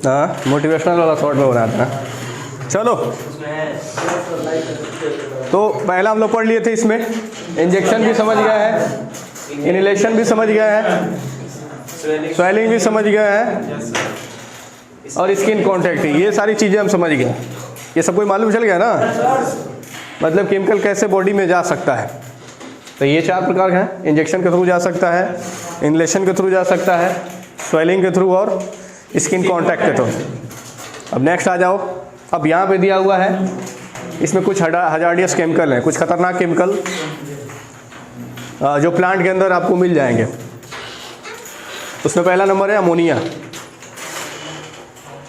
हाँ, मोटिवेशनल वाला शॉर्ट में बना था। चलो, तो पहला हम लोग पढ़ लिए थे, इसमें इंजेक्शन भी समझ गया है, इनहेलेशन भी समझ गया है, स्वेलिंग भी समझ गया है, और स्किन कॉन्टैक्ट, ये सारी चीज़ें हम समझ गए। ये सब कोई मालूम चल गया ना, मतलब केमिकल कैसे बॉडी में जा सकता है। तो ये 4 प्रकार हैं, इंजेक्शन के थ्रू जा सकता है, इनहेलेशन के थ्रू जा सकता है, स्वेलिंग के थ्रू और स्किन कॉन्टैक्ट के थ्रू। अब नेक्स्ट आ जाओ। अब यहाँ पे दिया हुआ है, इसमें कुछ हजार्डियस केमिकल हैं, कुछ खतरनाक केमिकल जो प्लांट के अंदर आपको मिल जाएंगे। उसमें पहला नंबर है अमोनिया।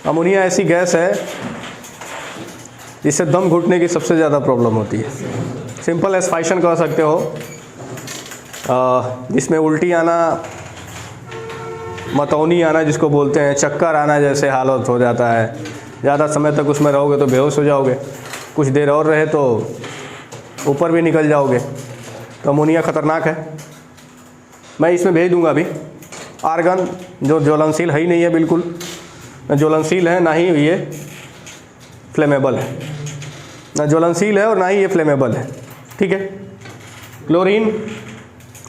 अमोनिया ऐसी गैस है जिससे दम घुटने की सबसे ज़्यादा प्रॉब्लम होती है। सिंपल एस्पाइशन कह सकते हो, जिसमें उल्टी आना, मतौनी आना जिसको बोलते हैं, चक्कर आना जैसे हालत हो जाता है। ज़्यादा समय तक उसमें रहोगे तो बेहोश हो जाओगे, कुछ देर और रहे तो ऊपर भी निकल जाओगे। तो अमोनिया ख़तरनाक है। मैं इसमें भेज दूंगा अभी। आर्गन जो ज्वलनशील है ही नहीं है, बिल्कुल ना ज्वलनशील है, ना ही ये फ्लेमेबल है, ना ज्वलनशील है और ना ही ये फ्लेमेबल है। ठीक है। क्लोरीन,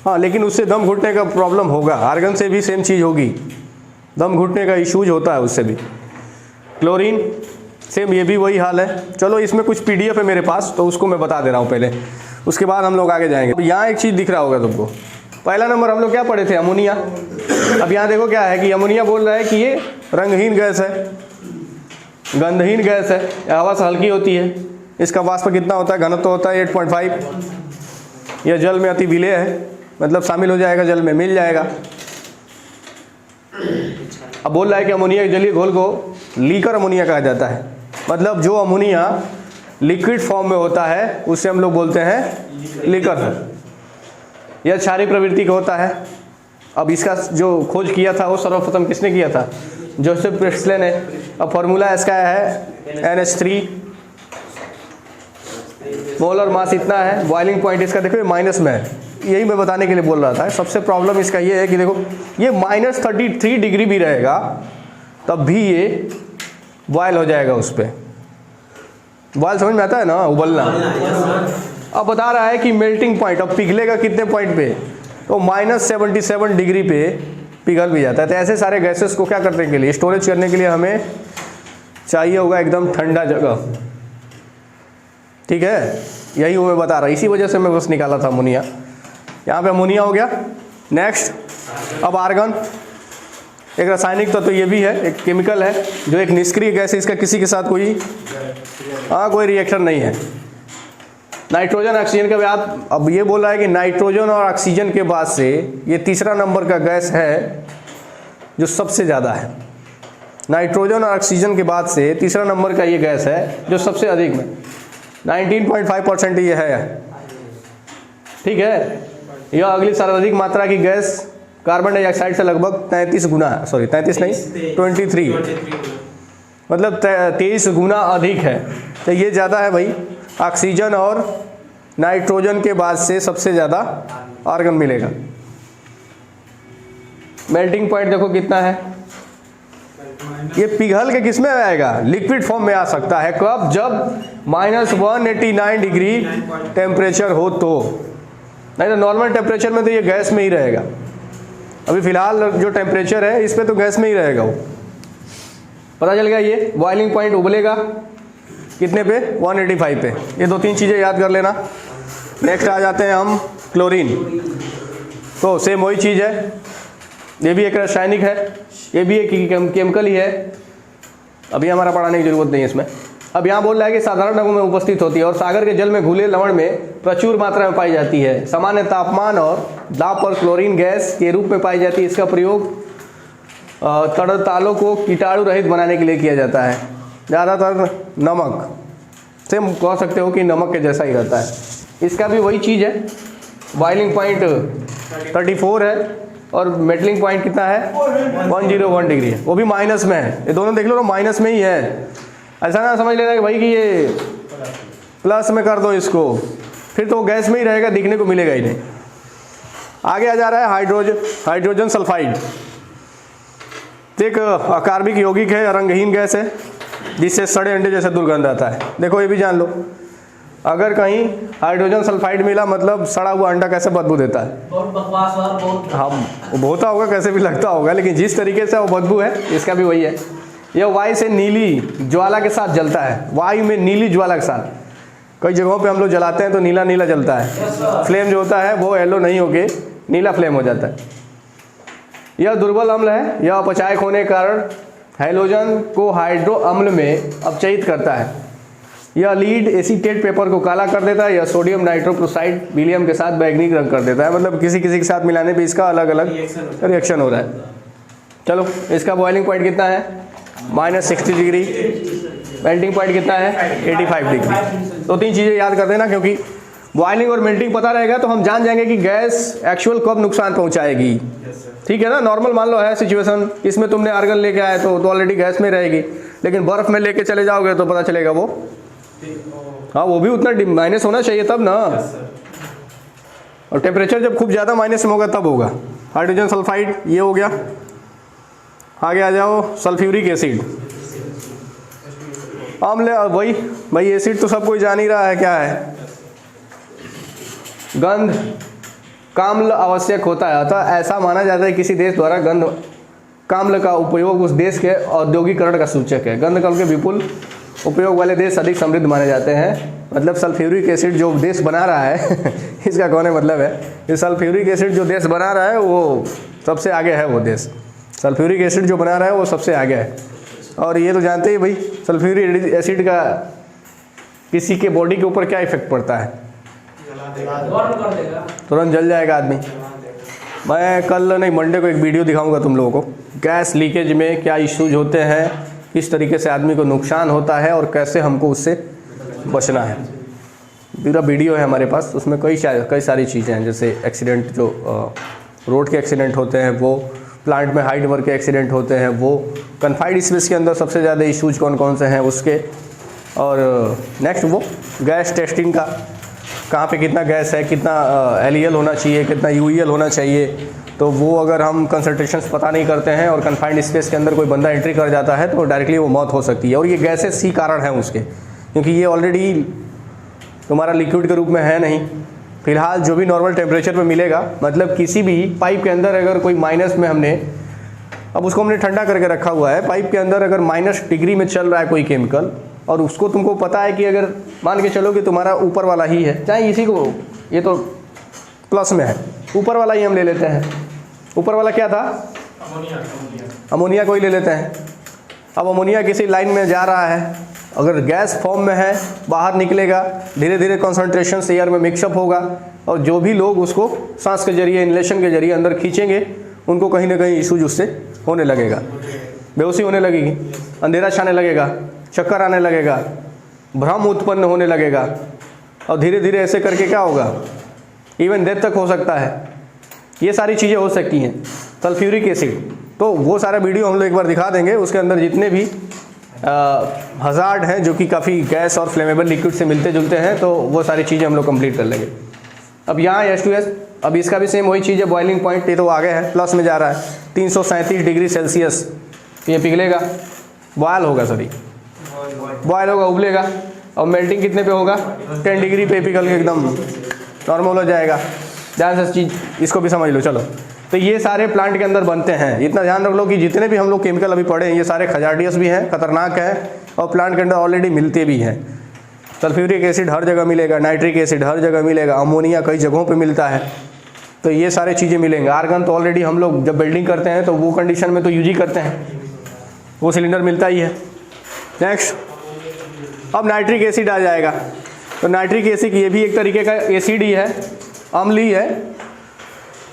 हाँ, लेकिन उससे दम घुटने का प्रॉब्लम होगा। आर्गन से भी सेम चीज़ होगी, दम घुटने का इशूज होता है उससे भी। क्लोरीन सेम, ये भी वही हाल है। चलो, इसमें कुछ PDF है मेरे पास, तो उसको मैं बता दे रहा हूँ पहले, उसके बाद हम लोग आगे जाएंगे। यहाँ एक चीज़ दिख रहा होगा तुमको, पहला नंबर हम लोग क्या पढ़े थे, अमोनिया। अब यहाँ देखो क्या है कि अमोनिया बोल रहा है कि ये रंगहीन गैस है, गंधहीन गैस है, हवा से हल्की होती है। इसका वाष्प कितना होता है, घनत्व होता है 8.5। यह जल में अति विलेय है, मतलब शामिल हो जाएगा, जल में मिल जाएगा। अब बोल रहा है कि अमोनिया के जलीय घोल को लीकर अमोनिया कहा जाता है। मतलब जो अमोनिया लिक्विड फॉर्म में होता है उसे हम लोग बोलते हैं लीकर। यह क्षारीय प्रवृत्ति का होता है। अब इसका जो खोज किया था वो सर्वप्रथम किसने किया था, जोसेफ प्रेस्ले ने। अब फॉर्मूला इसका है NH3, मोलर मास इतना है, बॉइलिंग पॉइंट इसका देखो ये माइनस में है। यही मैं बताने के लिए बोल रहा था। सबसे प्रॉब्लम इसका ये है कि देखो ये -33 डिग्री भी रहेगा तब भी ये बॉयल हो जाएगा। उस पर बॉयल समझ में आता है ना, उबलना। अब बता रहा है कि मेल्टिंग पॉइंट, अब पिघलेगा कितने पॉइंट पे, तो -77 डिग्री पे पिघल भी जाता है। तो ऐसे सारे गैसेस को क्या करने के लिए, स्टोरेज करने के लिए हमें चाहिए होगा एकदम ठंडा जगह। ठीक है, यही वो मैं बता रहा, इसी वजह से मैं बस निकाला था अमोनिया। यहाँ पे अमोनिया हो गया। नेक्स्ट, अब आर्गन एक रासायनिक तत्व, तो ये भी है, एक केमिकल है जो एक निष्क्रिय गैस है। इसका किसी के साथ कोई कोई रिएक्शन नहीं है। नाइट्रोजन ऑक्सीजन के बाद, अब ये बोल रहा है कि नाइट्रोजन और ऑक्सीजन के बाद से ये तीसरा नंबर का गैस है जो सबसे ज़्यादा है। नाइट्रोजन और ऑक्सीजन के बाद से तीसरा नंबर का ये गैस है जो सबसे अधिक में 19.5% ये है। ठीक है। यह अगली सर्वाधिक मात्रा की गैस कार्बन डाइऑक्साइड से लगभग 33 गुना, सॉरी 33 नहीं 23, मतलब 23 गुना अधिक है। तो ये ज़्यादा है भाई। ऑक्सीजन और नाइट्रोजन के बाद से सबसे ज़्यादा आर्गन मिलेगा। मेल्टिंग पॉइंट देखो कितना है, ये पिघल के किस में आएगा, लिक्विड फॉर्म में आ सकता है। कब, जब -189 डिग्री टेम्परेचर हो तो, नहीं तो नॉर्मल टेम्परेचर में तो ये गैस में ही रहेगा। अभी फिलहाल जो टेम्परेचर है इस पे तो गैस में ही रहेगा वो। पता चल गया। ये बॉइलिंग पॉइंट उबलेगा कितने पे, 185 पे। ये 2-3 चीज़ें याद कर लेना। नेक्स्ट आ जाते हैं हम क्लोरीन। तो सेम वही चीज़ है, ये भी एक रासायनिक है, ये भी एक केमिकल ही है। अभी हमारा पढ़ाने की जरूरत नहीं है इसमें। अब यहाँ बोल रहा है कि साधारण रंगों में उपस्थित होती है और सागर के जल में घुले लवण में प्रचुर मात्रा में पाई जाती है। सामान्य तापमान और दाब पर क्लोरीन गैस के रूप में पाई जाती है। इसका प्रयोग तरलतालों को कीटाणु रहित बनाने के लिए किया जाता है। ज़्यादातर नमक से कह सकते हो कि नमक के जैसा ही रहता है। इसका भी वही चीज़ है। बॉइलिंग पॉइंट 34 है और मेटलिंग पॉइंट कितना है, 101 डिग्री है। वो भी माइनस में है। ये दोनों देख लो, माइनस में ही है। ऐसा ना समझ लेना कि भाई कि ये प्लस में कर दो इसको, फिर तो गैस में ही रहेगा, दिखने को मिलेगा ही नहीं। आगे आ जा रहा है हाइड्रोजन सल्फाइड। एक अकार्बनिक यौगिक है, रंगहीन गैस है, जिससे सड़े अंडे जैसा दुर्गंध आता है। देखो ये भी जान लो, अगर कहीं हाइड्रोजन सल्फाइड मिला मतलब सड़ा हुआ अंडा कैसे बदबू देता है। बहुत बकवास और बहुत हाँ वो होता होगा, कैसे भी लगता होगा, लेकिन जिस तरीके से वो बदबू है इसका भी वही है। यह वायु से नीली ज्वाला के साथ जलता है, वायु में नीली ज्वाला के साथ। कई जगहों पे हम लोग जलाते हैं तो नीला नीला जलता है, फ्लेम जो होता है वो येलो नहीं होके नीला फ्लेम हो जाता है। यह दुर्बल अम्ल है, यह अपचायक होने के कारण हैलोजन को हाइड्रो अम्ल में अपचयित करता है। यह लीड एसीटेट पेपर को काला कर देता है। यह सोडियम नाइट्रोक्लोराइड विलियम के साथ बैगनी रंग कर देता है, मतलब किसी किसी के साथ मिलाने पे इसका अलग अलग रिएक्शन हो रहा है। चलो इसका बॉइलिंग पॉइंट कितना है, -60 डिग्री। मेल्टिंग पॉइंट कितना है, 85 डिग्री। तो 3 चीज़ें याद कर देना, क्योंकि बॉइलिंग और मेल्टिंग पता रहेगा तो हम जान जाएंगे कि गैस एक्चुअल कब नुकसान पहुंचाएगी। ठीक है ना। नॉर्मल मान लो है सिचुएशन, इसमें तुमने आर्गन लेके आए तो ऑलरेडी गैस में रहेगी, लेकिन बर्फ़ में लेके चले जाओगे तो पता चलेगा वो, हाँ वो भी उतना माइनस होना चाहिए तब ना। और टेम्परेचर जब खूब ज़्यादा माइनस में होगा तब होगा। हाइड्रोजन सल्फाइड ये हो गया। आगे आ जाओ, सल्फ्यूरिक एसिड। अम्ल वही भाई, एसिड तो सब कोई जान ही रहा है क्या है, गंध काम्ल आवश्यक होता है। अतः ऐसा माना जाता है किसी देश द्वारा गंध काम्ल का उपयोग उस देश के औद्योगिकरण का सूचक है। गंध काम्ल के विपुल उपयोग वाले देश अधिक समृद्ध माने जाते हैं। मतलब सल्फ्यूरिक एसिड जो देश बना रहा है इसका कौन है मतलब है, ये सल्फ्यूरिक एसिड जो देश बना रहा है वो सबसे आगे है। वो देश सल्फ्यूरिक एसिड जो बना रहा है वो सबसे आगे है। और ये तो जानते ही भाई, सल्फ्यूरिक एसिड का किसी के बॉडी के ऊपर क्या इफेक्ट पड़ता है, तुरंत जल जाएगा आदमी। मैं कल नहीं मंडे को एक वीडियो दिखाऊंगा तुम लोगों को, गैस लीकेज में क्या इश्यूज होते हैं, किस तरीके से आदमी को नुकसान होता है और कैसे हमको उससे बचना है। पूरा वीडियो है हमारे पास, उसमें कई सारी चीज़ें हैं, जैसे एक्सीडेंट जो रोड के एक्सीडेंट होते हैं वो, प्लांट में हाइट वर्क के एक्सीडेंट होते हैं वो, कन्फाइंड स्पेस के अंदर सबसे ज़्यादा इश्यूज कौन कौन से हैं उसके, और नेक्स्ट वो गैस टेस्टिंग का, कहाँ पे कितना गैस है, कितना एलईएल होना चाहिए, कितना यूईएल होना चाहिए। तो वो अगर हम कंसंट्रेशंस पता नहीं करते हैं और कन्फाइंड स्पेस के अंदर कोई बंदा एंट्री कर जाता है तो डायरेक्टली वो मौत हो सकती है। और ये गैसेस ही कारण हैं उसके, क्योंकि ये ऑलरेडी तुम्हारा लिक्विड के रूप में है नहीं फिलहाल, जो भी नॉर्मल टेम्परेचर पे मिलेगा। मतलब किसी भी पाइप के अंदर अगर कोई माइनस में हमने, अब उसको हमने ठंडा करके रखा हुआ है, पाइप के अंदर अगर -डिग्री में चल रहा है कोई केमिकल, और उसको तुमको पता है कि अगर मान के चलो कि तुम्हारा ऊपर वाला ही है, चाहे इसी को, ये तो प्लस में है, ऊपर वाला ही हम ले लेते हैं। ऊपर वाला क्या था, अमोनिया को ही ले लेते हैं। अब अमोनिया किसी लाइन में जा रहा है, अगर गैस फॉर्म में है, बाहर निकलेगा, धीरे धीरे कॉन्सेंट्रेशन से एयर में मिक्सअप होगा, और जो भी लोग उसको सांस के जरिए, इनलेशन के जरिए अंदर खींचेंगे, उनको कहीं ना कहीं इशूज उससे होने लगेगा, बेहोशी होने लगेगी, अंधेरा छाने लगेगा, चक्कर आने लगेगा, भ्रम उत्पन्न होने लगेगा, और धीरे धीरे ऐसे करके क्या होगा, इवन डेथ तक हो सकता है। ये सारी चीज़ें हो सकती हैं। सल्फ्यूरिक एसिड, तो वो सारा वीडियो हम लोग एक बार दिखा देंगे, उसके अंदर जितने भी हज़ार्ड हैं जो कि काफ़ी गैस और फ्लेमेबल लिक्विड से मिलते जुलते हैं, तो वो सारी चीज़ें हम लोग कंप्लीट कर लेंगे। अब यहाँ H2S, अब इसका भी सेम वही चीज़ है, बॉइलिंग पॉइंट ये तो आगे है, प्लस में जा रहा है, 337 डिग्री सेल्सियस ये पिघलेगा, बॉयल होगा, सॉरी बॉयल होगा, उबलेगा, और मेल्टिंग कितने पे होगा, 10 डिग्री पे पिघल के एकदम नॉर्मल हो जाएगा। ध्यान से चीज़ इसको भी समझ लो। चलो, तो ये सारे प्लांट के अंदर बनते हैं। इतना ध्यान रख लो कि जितने भी हम लोग केमिकल अभी पढ़े हैं ये सारे खजार्डियस भी हैं, खतरनाक हैं, और प्लांट के अंदर ऑलरेडी मिलते भी हैं। सल्फ्यूरिक एसिड हर जगह मिलेगा, नाइट्रिक एसिड हर जगह मिलेगा, अमोनिया कई जगहों पे मिलता है, तो ये सारे चीज़ें मिलेंगे। आर्गन तो ऑलरेडी हम लोग जब बिल्डिंग करते हैं तो वो कंडीशन में तो यूज ही करते हैं, वो सिलेंडर मिलता ही है। नेक्स्ट, अब नाइट्रिक एसिड आ जाएगा। तो नाइट्रिक एसिड ये भी एक तरीके का एसिड ही है, अम्ल ही है।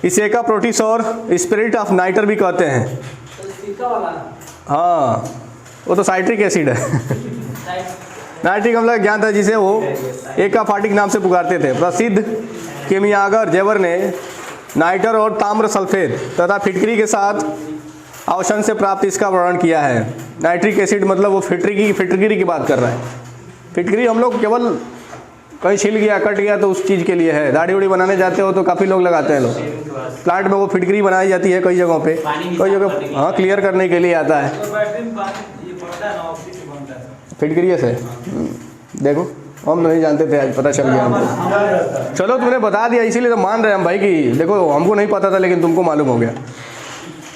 इसे का प्रोटीसोर, स्पिरिट ऑफ नाइटर भी कहते हैं। हाँ, वो तो साइट्रिक एसिड है नाइट्रिक अम्ल का ज्ञान था, जिसे वो एकाफाटिक नाम से पुकारते थे। प्रसिद्ध केमियागर जेवर ने नाइटर और ताम्र सल्फेट तथा फिटकरी के साथ अवशन से प्राप्त इसका वर्णन किया है। नाइट्रिक एसिड मतलब वो फिटकरी की बात कर रहा है। फिटकरी हम लोग केवल कहीं छिल गया कट गया तो उस चीज़ के लिए है। दाढ़ी उड़ी बनाने जाते हो तो काफ़ी लोग लगाते हैं लोग। प्लांट में वो फिटकरी बनाई जाती है कई जगहों पे, कई जगह हाँ क्लियर करने के लिए आता है फिटकरी से। देखो हम नहीं जानते थे, आज पता चल गया हमको। चलो तुमने बता दिया इसीलिए तो मान रहे हम भाई कि देखो हमको नहीं पता था लेकिन तुमको मालूम हो गया।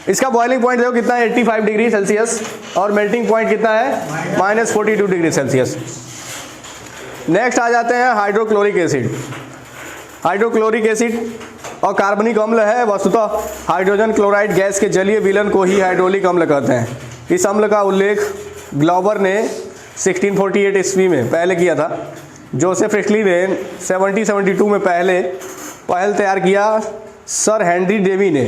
इसका बॉइलिंग पॉइंट देखो कितना है 85 डिग्री सेल्सियस और मेल्टिंग पॉइंट कितना है -42 डिग्री सेल्सियस। नेक्स्ट आ जाते हैं हाइड्रोक्लोरिक एसिड। हाइड्रोक्लोरिक एसिड और कार्बनिक अम्ल है। वस्तुतः हाइड्रोजन क्लोराइड गैस के जलीय विलयन को ही हाइड्रोलिक अम्ल कहते हैं। इस अम्ल का उल्लेख ग्लॉबर ने 1648 ईस्वी में पहले किया था। जोसेफ प्रिस्टली ने 1772 में पहल तैयार किया। सर हेनरी डेवी ने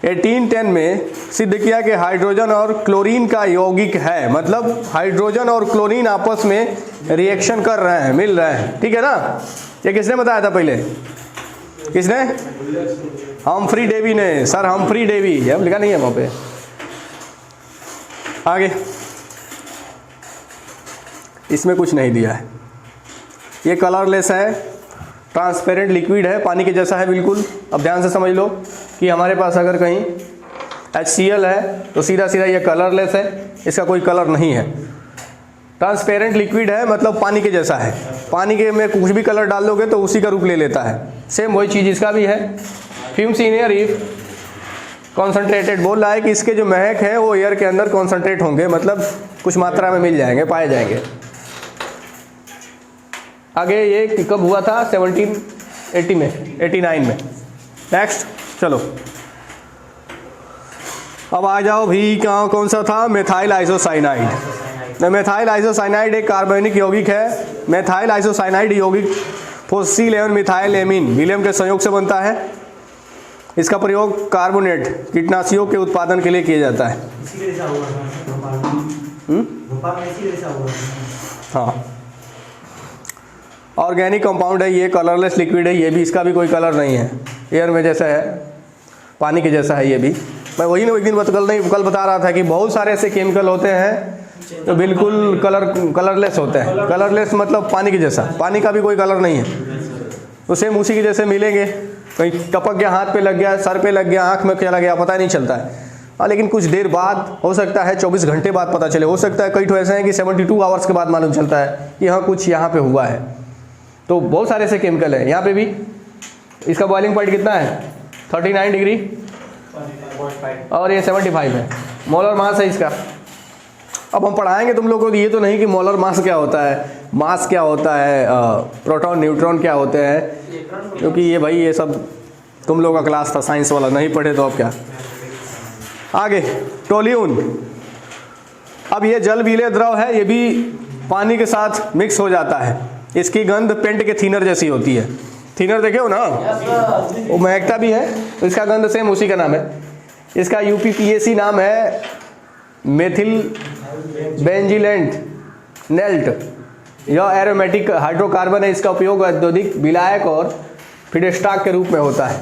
1810 में सिद्ध किया कि हाइड्रोजन और क्लोरीन का यौगिक है, मतलब हाइड्रोजन और क्लोरीन आपस में रिएक्शन कर रहे हैं, मिल रहे हैं। ठीक है ना। ये किसने बताया था पहले? किसने? हम्फ्री डेवी ने, सर हम्फ्री डेवी। अब लिखा नहीं है वहाँ पे। आगे इसमें कुछ नहीं दिया है। ये कलरलेस है, ट्रांसपेरेंट लिक्विड है, पानी के जैसा है बिल्कुल। अब ध्यान से समझ लो कि हमारे पास अगर कहीं HCl है तो सीधा सीधा ये कलरलेस है, इसका कोई कलर नहीं है। ट्रांसपेरेंट लिक्विड है मतलब पानी के जैसा है, पानी के में कुछ भी कलर डाल दोगे तो उसी का रूप ले लेता है। सेम वही चीज़ इसका भी है। Fumes in air if concentrated, बोल रहा है कि इसके जो महक है वो एयर के अंदर कॉन्सेंट्रेट होंगे, मतलब कुछ मात्रा में मिल जाएंगे, पाए जाएंगे। आगे ये कब हुआ था? 1780 में, 89 में। नेक्स्ट चलो अब आ जाओ भी, कहाँ कौन सा था? Methyl isocyanide. मेथाइल आइसोसाइनाइड एक कार्बनिक यौगिक है। मेथाइल आइसोसाइनाइड यौगिक फोस्सिल एवं मिथाइल एमीन विलियम के संयोग से बनता है। इसका प्रयोग कार्बोनेट कीटनाशियों के उत्पादन के लिए किया जाता है। हाँ, ऑर्गेनिक कंपाउंड है ये, कलरलेस लिक्विड है ये भी, इसका भी कोई कलर नहीं है, एयर में जैसा है, पानी के जैसा है ये भी। मैं वही ना एक दिन कल बता रहा था कि बहुत सारे ऐसे केमिकल होते हैं तो बिल्कुल कलरलेस होते हैं। कलरलेस मतलब पानी के जैसा, पानी का भी कोई कलर नहीं है, तो सेम उसी के जैसे मिलेंगे। कहीं टपक गया, हाथ पे लग गया, सर पे लग गया, आँख में चला गया, पता नहीं चलता है। हाँ, लेकिन कुछ देर बाद हो सकता है 24 घंटे बाद पता चले, हो सकता है कई तो ऐसे हैं कि 72 आवर्स के बाद मालूम चलता है कि हाँ कुछ यहाँ पे हुआ है। तो बहुत सारे ऐसे केमिकल हैं। यहाँ पे भी इसका बॉइलिंग पॉइंट कितना है? 39 डिग्री और ये 75 है। मोलर मास है इसका। अब हम पढ़ाएंगे तुम लोगों को, ये तो नहीं कि मोलर मास क्या होता है, मास क्या होता है, प्रोटॉन न्यूट्रॉन क्या होते हैं, क्योंकि ये भाई ये सब तुम लोगों का क्लास था साइंस वाला, नहीं पढ़े तो अब क्या। आगे टोल्यून। अब ये जल विलेय द्रव है, ये भी पानी के साथ मिक्स हो जाता है। इसकी गंध पेंट के थिनर जैसी होती है। थिनर देखे हो ना, वो महकता भी है, तो इसका गंध सेम उसी का नाम है। इसका UPPAC नाम है मेथिल बेंजिलेंट नेल्ट। यह एरोमेटिक हाइड्रोकार्बन है। इसका उपयोग औद्योगिक विलायक और फीडस्टॉक के रूप में होता है।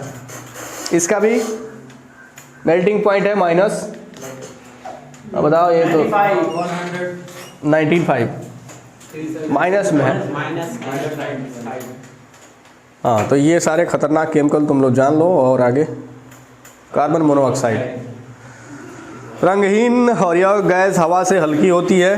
इसका भी मेल्टिंग पॉइंट है माइनस, बताओ ये तो 95 माइनस में है। हाँ, तो ये सारे खतरनाक केमिकल तुम लोग जान लो। और आगे कार्बन मोनोऑक्साइड रंगहीन और यह गैस हवा से हल्की होती है।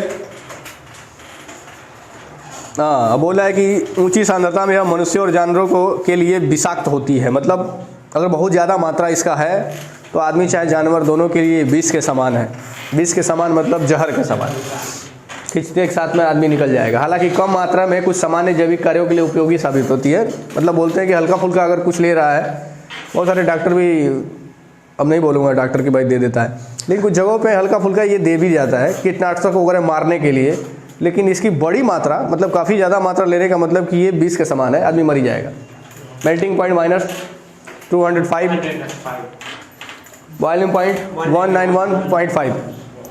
हाँ, बोला है कि ऊंची सांद्रता में यह मनुष्य और जानवरों को के लिए विषाक्त होती है, मतलब अगर बहुत ज़्यादा मात्रा इसका है तो आदमी चाहे जानवर दोनों के लिए विष के समान है। विष के समान मतलब जहर के समान, खींचते एक साथ में आदमी निकल जाएगा। हालांकि कम मात्रा में कुछ सामान्य जैविक कार्यों के लिए उपयोगी साबित होती है। मतलब बोलते हैं कि हल्का फुल्का अगर कुछ ले रहा है, बहुत सारे डॉक्टर भी, अब नहीं बोलूँगा डॉक्टर की बात, दे देता है, लेकिन कुछ जगहों पे हल्का फुल्का ये दे भी जाता है कीटनाशक वगैरह मारने के लिए। लेकिन इसकी बड़ी मात्रा, मतलब काफ़ी ज़्यादा मात्रा लेने का मतलब कि ये विष के समान है, आदमी मर ही जाएगा। मेल्टिंग पॉइंट -205, बॉइलिंग पॉइंट 191.5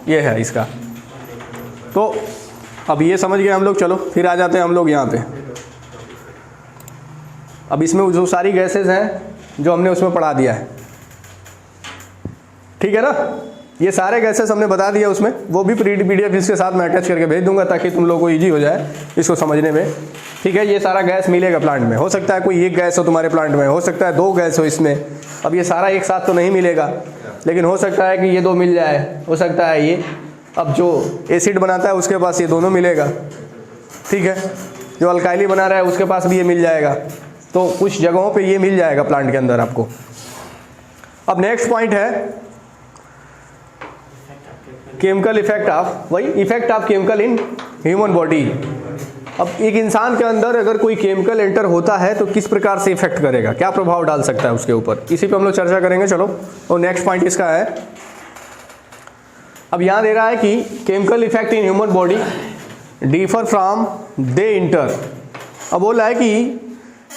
ये है इसका। तो अब ये समझ गए हम लोग। चलो फिर आ जाते हैं हम लोग यहाँ पे। अब इसमें जो सारी गैसेज हैं जो हमने उसमें पढ़ा दिया है, ठीक है ना, ये सारे गैसेस हमने बता दिया उसमें। वो भी PDF इसके साथ मैं अटैच करके भेज दूंगा ताकि तुम लोगों को ईजी हो जाए इसको समझने में। ठीक है, ये सारा गैस मिलेगा प्लांट में। हो सकता है कोई एक गैस हो तुम्हारे प्लांट में, हो सकता है 2 गैस हो इसमें। अब ये सारा एक साथ तो नहीं मिलेगा, लेकिन हो सकता है कि ये 2 मिल जाए, हो सकता है ये, अब जो एसिड बनाता है उसके पास ये दोनों मिलेगा, ठीक है, जो अल्काइली बना रहा है उसके पास भी ये मिल जाएगा। तो कुछ जगहों पे ये मिल जाएगा प्लांट के अंदर आपको। अब नेक्स्ट पॉइंट है केमिकल इफेक्ट ऑफ, वही effect of chemical in human body. अब एक इंसान के अंदर अगर कोई केमिकल एंटर होता है तो किस प्रकार से इफेक्ट करेगा, क्या प्रभाव डाल सकता है उसके ऊपर, इसी पे हम लोग चर्चा करेंगे। चलो, और नेक्स्ट पॉइंट इसका है, अब यहाँ दे रहा है कि chemical effect in human body differ from they inter. अब बोल रहा है कि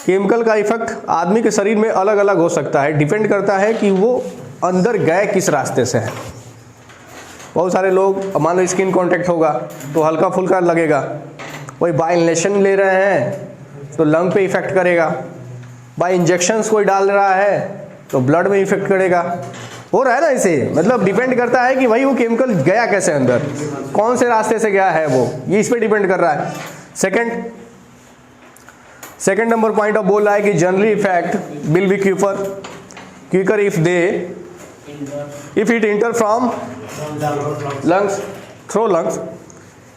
केमिकल का इफेक्ट आदमी के शरीर में अलग अलग हो सकता है, डिपेंड करता है कि वो अंदर गए किस रास्ते से है। बहुत सारे लोग, मान लो स्किन कांटेक्ट होगा तो हल्का फुल्का लगेगा, कोई बाय इनहेलेशन ले रहे हैं तो लंग पे इफेक्ट करेगा, बाय इंजेक्शंस कोई डाल रहा है तो ब्लड में इफेक्ट करेगा, हो रहा है ना इसे। मतलब डिपेंड करता है कि भाई वो केमिकल गया कैसे अंदर, कौन से रास्ते से गया है वो, ये इस पे डिपेंड कर रहा है। सेकंड नंबर पॉइंट ऑफ बोल रहा है कि generally effect will be quicker if it enter from lungs through lungs,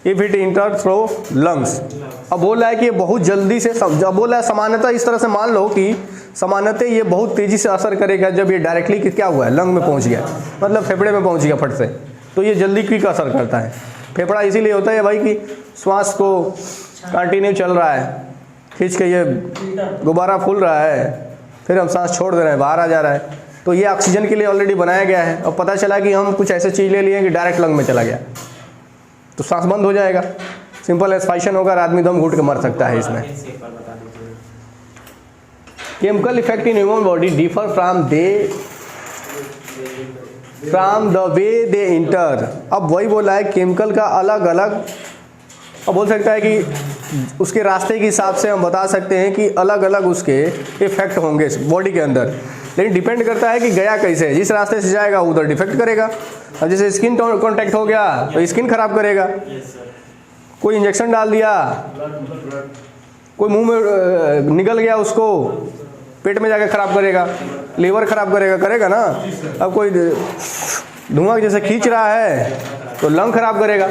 if it enter through lungs. अब बोल रहा है कि ये बहुत जल्दी से, अब बोल रहा है सामान्यतः इस तरह से मान लो कि सामान्यतः ये बहुत तेजी से असर करेगा जब ये डायरेक्टली क्या हुआ है, लंग में पहुंच गया, मतलब फेफड़े में पहुंच गया फट से, तो ये जल्दी क्विक असर करता है। फेफड़ा इसीलिए होता है भाई कि श्वास को कंटिन्यू चल रहा है, खींच के ये गुब्बारा फूल रहा है, फिर हम सांस छोड़ दे रहे हैं, बाहर आ जा रहा है, तो ये ऑक्सीजन के लिए ऑलरेडी बनाया गया है। अब पता चला कि हम कुछ ऐसे चीज़ ले लिए कि डायरेक्ट लंग में चला गया तो सांस बंद हो जाएगा, सिंपल एस्पायरेशन होगा, आदमी दम घुट के मर सकता है। इसमें chemical effect in human body differ from the way they inter. अब वही बोला है केमिकल का अलग अलग, अब बोल सकता है कि उसके रास्ते के हिसाब से हम बता सकते हैं कि अलग अलग उसके इफेक्ट होंगे बॉडी के अंदर, लेकिन डिपेंड करता है कि गया कैसे है, जिस रास्ते से जाएगा उधर डिफेक्ट करेगा। अब जैसे स्किन कांटेक्ट हो गया तो स्किन खराब करेगा, कोई इंजेक्शन डाल दिया, कोई मुंह में निकल गया उसको पेट में जाकर खराब करेगा, लीवर खराब करेगा ना। अब कोई धुआं जैसे खींच रहा है तो लंग खराब करेगा।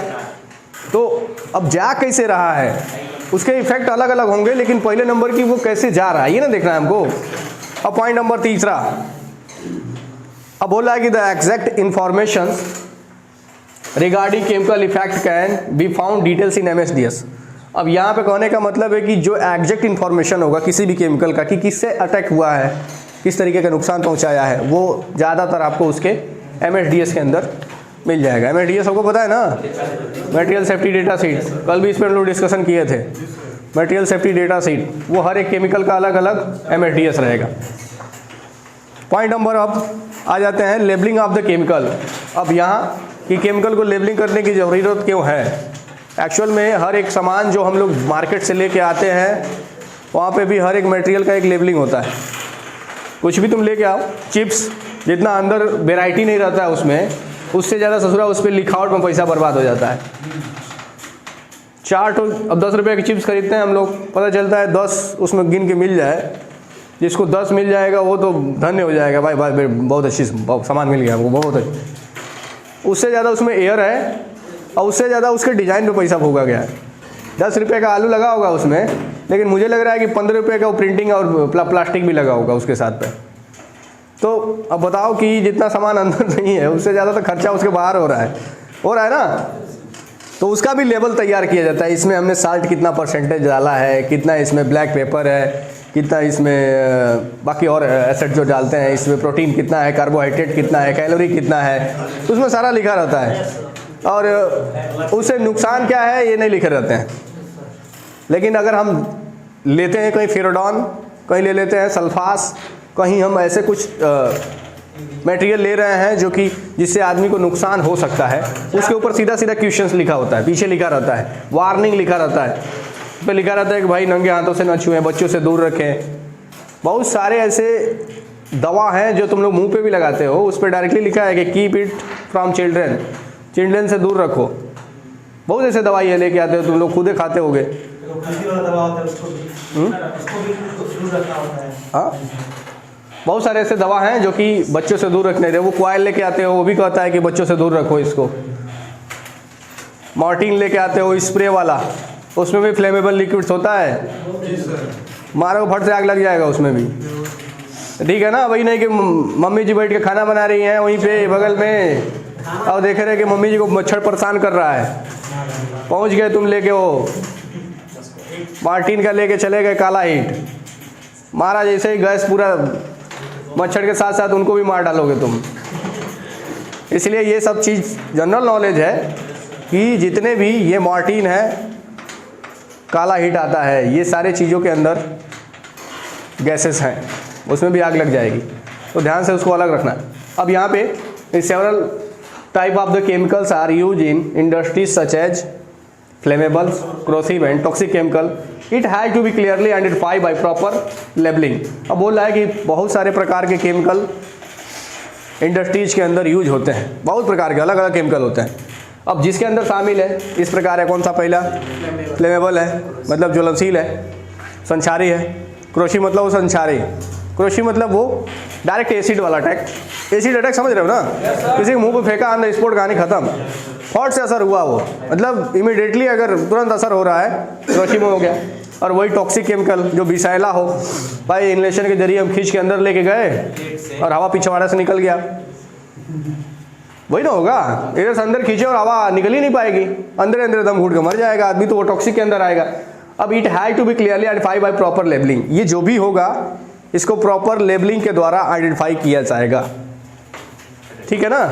तो अब जा कैसे रहा है उसके इफेक्ट अलग अलग होंगे, लेकिन पहले नंबर की वो कैसे जा रहा है ये ना देखना है हमको। अब पॉइंट नंबर तीसरा, अब बोल रहा है कि the exact information regarding chemical effect can be found details in MSDS। अब यहाँ पे कहने का मतलब है कि जो एग्जैक्ट इंफॉर्मेशन होगा किसी भी केमिकल का कि किससे अटैक हुआ है, किस तरीके का नुकसान पहुँचाया है, वो ज़्यादातर आपको उसके MSDS के अंदर मिल जाएगा। MSDS सबको पता है ना, मटेरियल सेफ्टी डेटा सीट, कल भी इस पर हम लोग डिस्कशन किए थे। मटेरियल सेफ्टी डेटा सीट, वो हर एक केमिकल का अलग अलग MSDS रहेगा। पॉइंट नंबर अब आ जाते हैं लेबलिंग ऑफ द केमिकल। अब यहाँ कि केमिकल को लेबलिंग करने की ज़रूरत क्यों है। एक्चुअल में हर एक सामान जो हम लोग मार्केट से लेके आते हैं वहाँ पे भी हर एक मटेरियल का एक लेबलिंग होता है। कुछ भी तुम लेके आओ, चिप्स, जितना अंदर वेराइटी नहीं रहता है उसमें, उससे ज़्यादा ससुरा उस पर लिखावट में पैसा बर्बाद हो जाता है। 4 तो अब 10 रुपये की चिप्स खरीदते हैं हम लोग, पता चलता है 10 उसमें गिन के मिल जाए, जिसको 10 मिल जाएगा वो तो धन्य हो जाएगा, भाई भाई बहुत अच्छी सामान मिल गया हमको, बहुत अच्छी। उससे ज़्यादा उसमें एयर है और उससे ज़्यादा उसके डिज़ाइन पे पैसा भोगा गया है। 10 रुपये का आलू लगा होगा उसमें, लेकिन मुझे लग रहा है कि 15 रुपये का वो प्रिंटिंग और प्लास्टिक भी लगा होगा उसके साथ पे। तो अब बताओ कि जितना सामान अंदर नहीं है उससे ज़्यादा तो खर्चा उसके बाहर हो रहा है ना। तो उसका भी लेबल तैयार किया जाता है, इसमें हमने साल्ट कितना परसेंटेज डाला है, कितना इसमें ब्लैक पेपर है, कितना इसमें बाकी और एसिड जो डालते हैं, इसमें प्रोटीन कितना है, कार्बोहाइड्रेट कितना है, कैलोरी कितना है, तो उसमें सारा लिखा रहता है। और उससे नुकसान क्या है ये नहीं लिखे रहते हैं। लेकिन अगर हम लेते हैं कहीं फेरोडॉन, कहीं ले लेते हैं सल्फास, कहीं हम ऐसे कुछ मटेरियल ले रहे हैं जो कि जिससे आदमी को नुकसान हो सकता है, उसके ऊपर सीधा सीधा क्वेश्चंस लिखा होता है, पीछे लिखा रहता है, वार्निंग लिखा रहता है, उस पर लिखा रहता है कि भाई नंगे हाथों से न छुएं, बच्चों से दूर रखें। बहुत सारे ऐसे दवा हैं जो तुम लोग मुंह पे भी लगाते हो, उस पर डायरेक्टली लिखा है कि कीप इट फ्रॉम चिल्ड्रेन से दूर रखो। बहुत ऐसे दवाई है लेके आते हो, तुम लोग खुदे खाते होगे, हाँ, बहुत सारे ऐसे दवा हैं जो कि बच्चों से दूर रखने थे। वो क्वाइल लेके आते हो, वो भी कहता है कि बच्चों से दूर रखो इसको। मॉर्टिन लेके आते हो स्प्रे वाला, उसमें भी फ्लेमेबल लिक्विड्स होता है, मारो फट से आग लग जाएगा उसमें भी। ठीक है ना, वही नहीं कि मम्मी जी बैठ के खाना बना रही हैं वहीं पे बगल में, और देख रहे कि मम्मी जी को मच्छर परेशान कर रहा है, पहुंच गए तुम लेके वो मार्टिन का लेके चले गए काला हीट, मारा जैसे ही गैस पूरा मच्छर के साथ साथ उनको भी मार डालोगे तुम। इसलिए ये सब चीज़ जनरल नॉलेज है कि जितने भी ये मार्टिन है, काला हीट आता है, ये सारे चीज़ों के अंदर गैसेस हैं, उसमें भी आग लग जाएगी, तो ध्यान से उसको अलग रखना। अब यहाँ पे several type of the chemicals are use in industries such as flammables, corrosive and toxic chemical. It has to be clearly identified by proper labeling. अब बोल रहा है कि बहुत सारे प्रकार के केमिकल इंडस्ट्रीज के अंदर यूज होते हैं, बहुत प्रकार के अलग अलग केमिकल होते हैं। अब जिसके अंदर शामिल है इस प्रकार है, कौन सा पहला? फ्लेमेबल है, मतलब ज्वलनशील है, संचारी है। क्रोशिव मतलब वो संचारी, क्रोशिव मतलब वो डायरेक्ट एसिड वाला अटैक, एसिड अटैक समझ रहे हो ना? किसी के मुंह पे फेंका, अंदर स्पोर्ट, कहानी खत्म, फॉट से असर हुआ वो, मतलब इमीडिएटली अगर तुरंत असर हो रहा है क्रोशिव में हो गया। और वही टॉक्सिक केमिकल जो विषैला हो, भाई इनलेशन के जरिए हम खींच के अंदर लेके गए और हवा पिछवाड़ा से निकल गया, वही ना होगा। इधर से अंदर खींचे और हवा निकल ही नहीं पाएगी, अंदर अंदर दम घुट के मर जाएगा आदमी, तो वो टॉक्सिक के अंदर आएगा। अब it has to be clearly identified by proper labelling, ये जो भी होगा इसको प्रॉपर लेबलिंग के द्वारा आइडेंटिफाई किया जाएगा। ठीक है ना,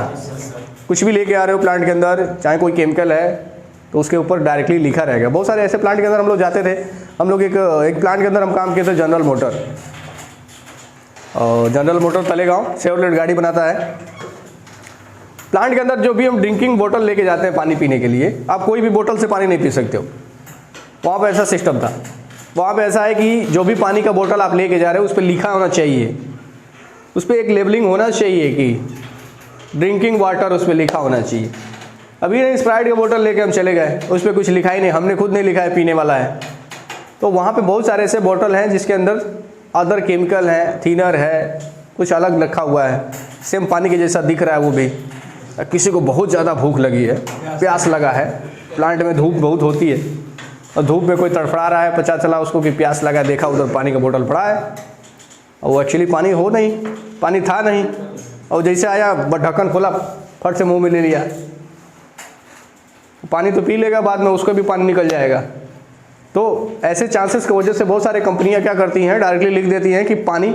कुछ भी लेके आ रहे हो प्लांट के अंदर, चाहे कोई केमिकल है तो उसके ऊपर डायरेक्टली लिखा रहेगा। बहुत सारे ऐसे प्लांट के अंदर हम लोग जाते थे, हम लोग एक प्लांट के अंदर हम काम किए थे, जनरल मोटर, और जनरल मोटर तलेगांव शेवरलेट गाड़ी बनाता है। प्लांट के अंदर जो भी हम ड्रिंकिंग बोतल लेके जाते हैं पानी पीने के लिए, आप कोई भी बोतल से पानी नहीं पी सकते हो, वहाँ पे ऐसा सिस्टम था। वहाँ पे ऐसा है कि जो भी पानी का बोतल आप लेके जा रहे हो उस पर लिखा होना चाहिए, उस पर एक लेबलिंग होना चाहिए कि ड्रिंकिंग वाटर, उस पर लिखा होना चाहिए। अभी नहीं स्प्राइट का बोतल लेके हम चले गए, उस पर कुछ लिखा ही नहीं, हमने खुद नहीं लिखा है पीने वाला है। तो वहाँ पे बहुत सारे ऐसे बोतल हैं जिसके अंदर अदर केमिकल है, थिनर है, कुछ अलग रखा हुआ है, सेम पानी के जैसा दिख रहा है वो भी। किसी को बहुत ज़्यादा भूख लगी है, प्यास लगा है, प्लांट में धूप बहुत होती है, और धूप में कोई तड़फड़ा रहा है, पता चला उसको कि प्यास लगा, देखा उधर पानी का बोतल पड़ा है, और वो एक्चुअली पानी हो नहीं, पानी था नहीं, और जैसे आया ढक्कन खोला, फट से मुंह में ले लिया। पानी तो पी लेगा, बाद में उसको भी पानी निकल जाएगा। तो ऐसे चांसेस की वजह से बहुत सारी कंपनियां क्या करती हैं, डायरेक्टली लिख देती हैं कि पानी,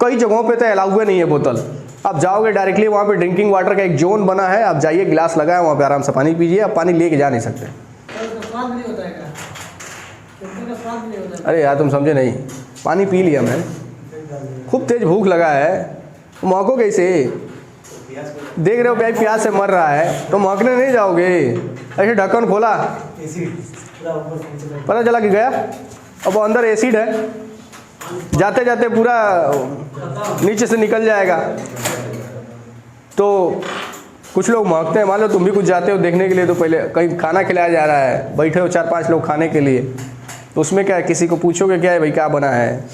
कई जगहों पे तो अलाउ हुए नहीं है बोतल, आप जाओगे डायरेक्टली वहाँ पे ड्रिंकिंग वाटर का एक जोन बना है, आप जाइए, गिलास लगाए, वहाँ पे आराम से पानी पीजिए, आप पानी लेके जा नहीं सकते। अरे यार तुम समझे नहीं, पानी पी लिया मैं, खूब तेज भूख लगा है, महको कैसे? देख रहे हो भाई प्यास से मर रहा है, तो महकने नहीं जाओगे। ऐसे ढक्कन खोला, पता चला कि गया, अब वो अंदर एसिड है, जाते जाते पूरा नीचे से निकल जाएगा। तो कुछ लोग महकते हैं, मान लो तुम भी कुछ जाते हो देखने के लिए, तो पहले कहीं खाना खिलाया जा रहा है, बैठे हो 4-5 लोग खाने के लिए, तो उसमें क्या है, किसी को पूछोगे क्या है भाई क्या बना है,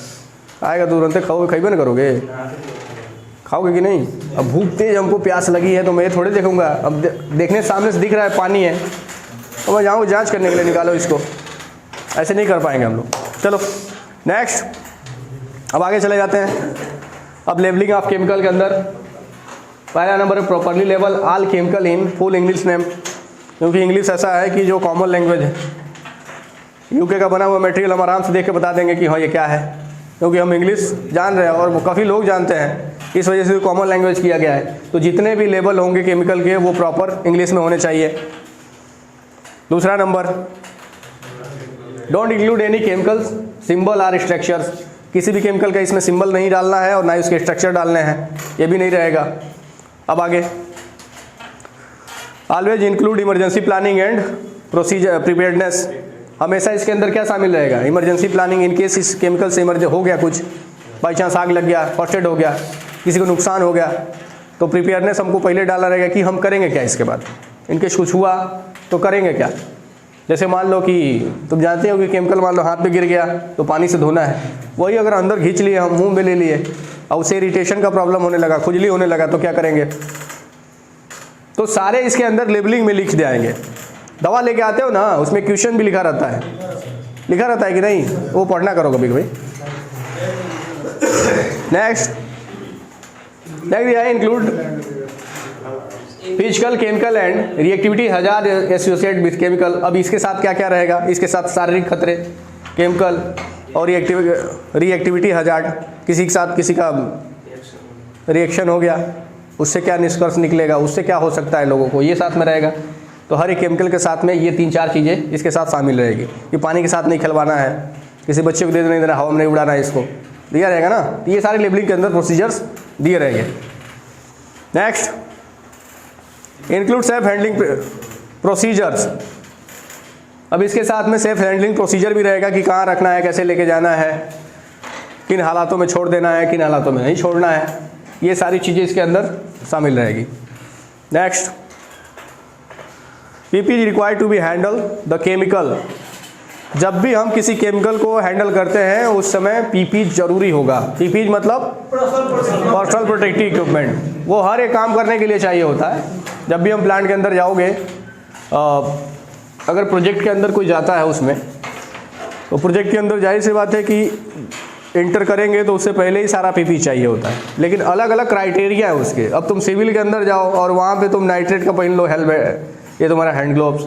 आएगा तुरंत खाओगे, खाइबे ना करोगे, खाओगे कि नहीं? अब भूख तेज, हमको प्यास लगी है, तो मैं थोड़े देखूंगा, अब देखने सामने से दिख रहा है पानी है, तो मैं जाऊँगा जांच करने के लिए, निकालो इसको, ऐसे नहीं कर पाएंगे हम लोग। चलो नेक्स्ट, अब आगे चले जाते हैं। अब लेबलिंग ऑफ केमिकल के अंदर पहला नंबर है properly label all chemical in full English name, क्योंकि इंग्लिश ऐसा है कि जो कॉमन लैंग्वेज है, यूके का बना हुआ मटेरियल हम आराम से देख के बता देंगे कि हाँ ये क्या है, क्योंकि हम इंग्लिश जान रहे हैं और काफ़ी लोग जानते हैं, इस वजह से कॉमन लैंग्वेज किया गया है। तो जितने भी लेबल होंगे केमिकल के वो प्रॉपर इंग्लिश में होने चाहिए। दूसरा number, don't include any chemicals symbol or structures, किसी भी केमिकल का इसमें सिंबल नहीं डालना है और ना ही उसके स्ट्रक्चर डालने हैं, ये भी नहीं रहेगा। अब आगे, always include emergency planning and procedure preparedness, हमेशा इसके अंदर क्या शामिल रहेगा, इमरजेंसी प्लानिंग, इन केस इस केमिकल से इमरजेंसी हो गया, कुछ बाई चांस आग लग गया, फर्स्ट एड हो गया, किसी को नुकसान हो गया, तो प्रिपेयरनेस हमको पहले डालना रहेगा कि हम करेंगे क्या इसके बाद, इनकेस कुछ हुआ तो करेंगे क्या। जैसे मान लो कि तुम जानते हो कि केमिकल मान लो हाथ पे गिर गया तो पानी से धोना है, वही अगर अंदर खींच लिए हम, मुंह में ले लिए और उससे इरिटेशन का प्रॉब्लम होने लगा, खुजली होने लगा, तो क्या करेंगे? तो सारे इसके अंदर लेबलिंग में लिख जाएंगे। दवा लेके आते हो ना, उसमें क्वेश्चन भी लिखा रहता है, लिखा रहता है कि नहीं? वो पढ़ना करो कभी कभी। Next include physical, chemical and reactivity hazard associated with chemical. अब इसके साथ क्या क्या रहेगा? इसके साथ शारीरिक खतरे, केमिकल और रिएक्टिविटी हजार्ड, किसी के साथ किसी का रिएक्शन हो गया, उससे क्या निष्कर्ष निकलेगा, उससे क्या हो सकता है लोगों को, ये साथ में रहेगा। तो हर एक केमिकल के साथ में ये 3-4 चीज़ें इसके साथ शामिल रहेगी। कि पानी के साथ नहीं खिलवाना है, किसी बच्चे को दे नहीं देना, हवा में नहीं उड़ाना है, इसको दिया रहेगा ना। तो ये सारे लेबलिंग के अंदर प्रोसीजर्स दिए रहेंगे। Next include safe handling procedures. अब इसके साथ में सेफ हैंडलिंग प्रोसीजर भी रहेगा कि कहाँ रखना है, कैसे लेके जाना है, किन हालातों में छोड़ देना है, किन हालातों में नहीं छोड़ना है, ये सारी चीज़ें इसके अंदर शामिल रहेगी। Next PPEs required to be handle the chemical. जब भी हम किसी केमिकल को हैंडल करते हैं उस समय पीपीज जरूरी होगा। पीपीज मतलब पर्सनल प्रोटेक्टिव इक्विपमेंट, वो हर एक काम करने के लिए चाहिए होता है। जब भी हम प्लांट के अंदर जाओगे, अगर प्रोजेक्ट के अंदर कोई जाता है उसमें, तो प्रोजेक्ट के अंदर जाहिर सी बात है कि इंटर करेंगे तो उससे पहले ही सारा पीपी चाहिए होता है, लेकिन अलग अलग क्राइटेरिया है उसके। अब तुम सिविल के अंदर जाओ और वहाँ पे तुम नाइट्रेट का पहन लो हेलमेट, ये तुम्हारा हैंड ग्लोव्स,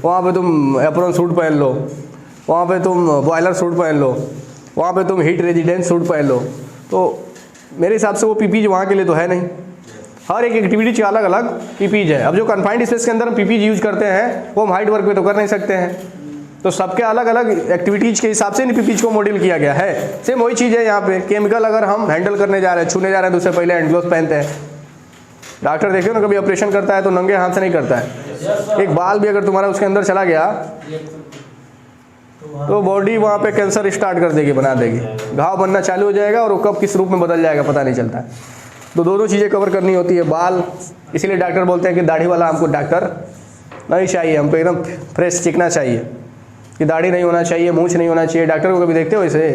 वहाँ पे तुम एप्रॉन सूट पहन लो, वहाँ पे तुम बॉयलर सूट पहन लो, वहाँ पे तुम हीट रेजिडेंट सूट पहन लो। तो मेरे हिसाब से वो पीपीज वहाँ के लिए तो है नहीं। हर एक एक्टिविटी के अलग अलग पीपीज है। अब जो कन्फाइंड स्पेस के अंदर हम पीपीज यूज करते हैं वो हम हाइट वर्क पे तो कर नहीं सकते हैं, तो सबके अलग अलग एक्टिविटीज़ के हिसाब से पीपीज को मॉडल किया गया है। सेम वही चीज़ है यहाँ पे। केमिकल अगर हम हैंडल करने जा रहे हैं, छूने जा रहे हैं, तो उससे पहले हैंड ग्लोव्स पहनते हैं। डॉक्टर देखियो ना, कभी ऑपरेशन करता है तो नंगे हाथ से नहीं करता है। एक बाल भी अगर तुम्हारा उसके अंदर चला गया तो बॉडी वहाँ पे कैंसर स्टार्ट कर देगी, बना देगी, घाव बनना चालू हो जाएगा और वो कब किस रूप में बदल जाएगा पता नहीं चलता है। तो दोनों चीज़ें कवर करनी होती है। बाल, इसीलिए डॉक्टर बोलते हैं कि दाढ़ी वाला हमको डॉक्टर नहीं चाहिए, हमको एकदम फ्रेश चिकना चाहिए, कि दाढ़ी नहीं होना चाहिए, मूंछ नहीं होना चाहिए। डॉक्टर को कभी देखते हो ऐसे?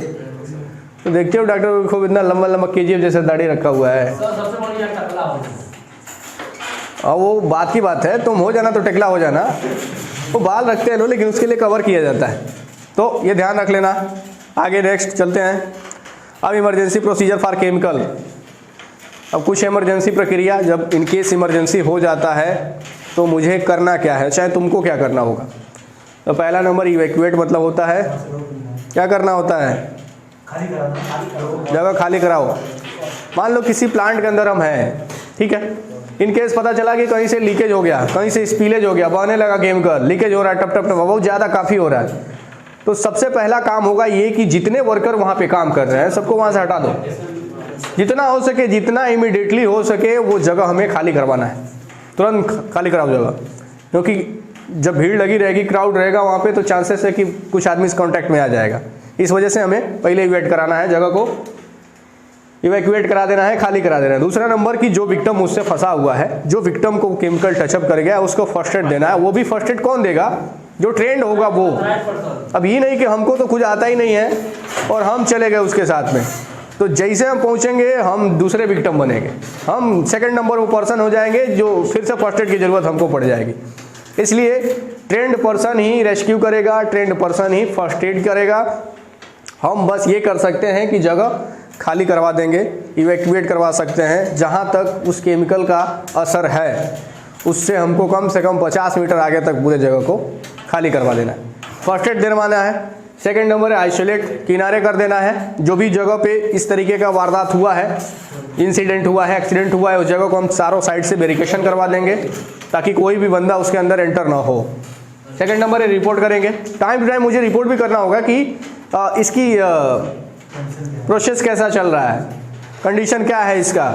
तो देखते हो डॉक्टर को खूब इतना लंबा लंबा केजीएफ जैसे दाढ़ी रखा हुआ है। और वो बात की बात है, तुम हो जाना तो टकला हो जाना, वो बाल रखते हैं लोग, लेकिन उसके लिए कवर किया जाता है। तो ये ध्यान रख लेना। आगे नेक्स्ट चलते हैं। अब इमरजेंसी प्रोसीजर फॉर केमिकल। अब कुछ इमरजेंसी प्रक्रिया, जब इनकेस इमरजेंसी हो जाता है तो मुझे करना क्या है, चाहे तुमको क्या करना होगा। तो पहला नंबर इवैक्यूएट मतलब होता है, क्या करना होता है? जगह खाली कराओ। मान लो किसी प्लांट के अंदर हम हैं, ठीक है, इनकेस पता चला कि कहीं से लीकेज हो गया, कहीं से स्पीलेज हो गया, बहने लगा केमिकल, लीकेज हो रहा है, टप टप टप बहुत ज़्यादा काफ़ी हो रहा है। तो सबसे पहला काम होगा ये कि जितने वर्कर वहाँ पे काम कर रहे हैं सबको वहाँ से हटा दो। जितना हो सके, जितना इमीडिएटली हो सके वो जगह हमें खाली करवाना है। तुरंत खाली कराओ जगह, क्योंकि जब भीड़ लगी रहेगी, क्राउड रहेगा वहाँ पे, तो चांसेस है कि कुछ आदमी इस कॉन्टैक्ट में आ जाएगा। इस वजह से हमें पहले इवैक्यूएट कराना है, जगह को इवैक्यूएट करा देना है, खाली करा देना है। दूसरा नंबर की जो विक्टिम मुझसे फंसा हुआ है, जो विक्टिम को केमिकल टचअप कर गया, उसको फर्स्ट एड देना है। वो भी फर्स्ट एड कौन देगा? जो ट्रेंड होगा वो। अब ये नहीं कि हमको तो कुछ आता ही नहीं है और हम चले गए उसके साथ में, तो जैसे हम पहुंचेंगे हम दूसरे विक्टिम बनेंगे, हम सेकंड नंबर वो पर्सन हो जाएंगे जो फिर से फर्स्ट एड की ज़रूरत हमको पड़ जाएगी। इसलिए ट्रेंड पर्सन ही रेस्क्यू करेगा, ट्रेंड पर्सन ही फर्स्ट एड करेगा। हम बस ये कर सकते हैं कि जगह खाली करवा देंगे, इवैक्यूएट करवा सकते हैं। जहाँ तक उस केमिकल का असर है उससे हमको कम से कम 50 मीटर आगे तक पूरे जगह को खाली करवा देना है, फर्स्ट एड दिलवाना है। सेकंड नंबर है आइसोलेट, किनारे कर देना है। जो भी जगह पे इस तरीके का वारदात हुआ है, इंसिडेंट हुआ है, एक्सीडेंट हुआ है, उस जगह को हम चारों साइड से बैरिकेशन करवा देंगे ताकि कोई भी बंदा उसके अंदर एंटर ना हो। सेकंड नंबर है रिपोर्ट करेंगे। टाइम टू टाइम मुझे रिपोर्ट भी करना होगा कि इसकी प्रोसेस कैसा चल रहा है, कंडीशन क्या है इसका,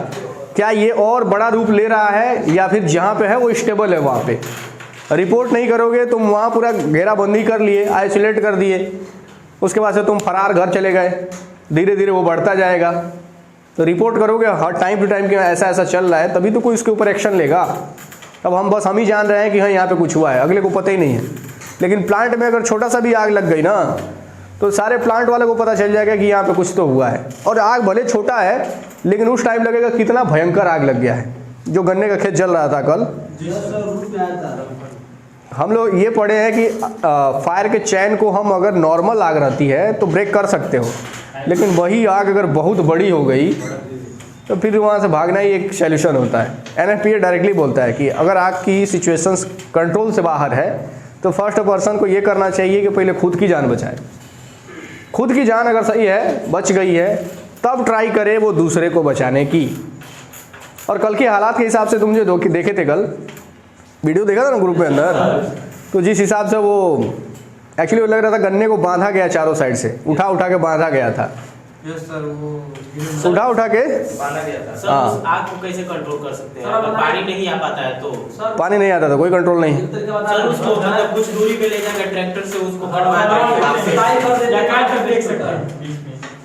क्या ये और बड़ा रूप ले रहा है या फिर जहाँ पे है वो स्टेबल है वहाँ पे। रिपोर्ट नहीं करोगे, तुम वहाँ पूरा घेराबंदी कर लिए, आइसोलेट कर दिए, उसके बाद से तुम फरार घर चले गए, धीरे धीरे वो बढ़ता जाएगा। तो रिपोर्ट करोगे हर टाइम टू टाइम कि ऐसा ऐसा चल रहा है, तभी तो कोई इसके ऊपर एक्शन लेगा। अब हम ही जान रहे हैं कि हाँ यहाँ पे कुछ हुआ है, अगले को पता ही नहीं है। लेकिन प्लांट में अगर छोटा सा भी आग लग गई ना तो सारे प्लांट वाले को पता चल जाएगा कि यहाँ पे कुछ तो हुआ है। और आग भले छोटा है लेकिन उस टाइम लगेगा कितना भयंकर आग लग गया है। जो गन्ने का खेत जल रहा था कल, हम लोग ये पढ़े हैं कि फायर के चैन को हम अगर नॉर्मल आग रहती है तो ब्रेक कर सकते हो, लेकिन वही आग अगर बहुत बड़ी हो गई तो फिर वहाँ से भागना ही एक सॉल्यूशन होता है। NFPA डायरेक्टली बोलता है कि अगर आग की सिचुएशंस कंट्रोल से बाहर है तो फर्स्ट पर्सन को ये करना चाहिए कि पहले खुद की जान बचाए। खुद की जान अगर सही है, बच गई है, तब ट्राई करे वो दूसरे को बचाने की। और कल के हालात के हिसाब से तुम जो देखे थे, कल वीडियो देखा था ना ग्रुप में अंदर, तो जिस हिसाब से वो एक्चुअली लग रहा था गन्ने को बांधा गया चारों साइड से, उठा उठा के बांधा गया था। सर, वो उठा के बांधा गया था। सर, हाँ। उस आग को कैसे कंट्रोल कर सकते हैं? अगर पानी नहीं आ पाता है तो पानी नहीं आता था, कोई कंट्रोल नहीं। सर, उसको मतलब कुछ दूरी पे ले जाकर ट्रैक्टर से उसको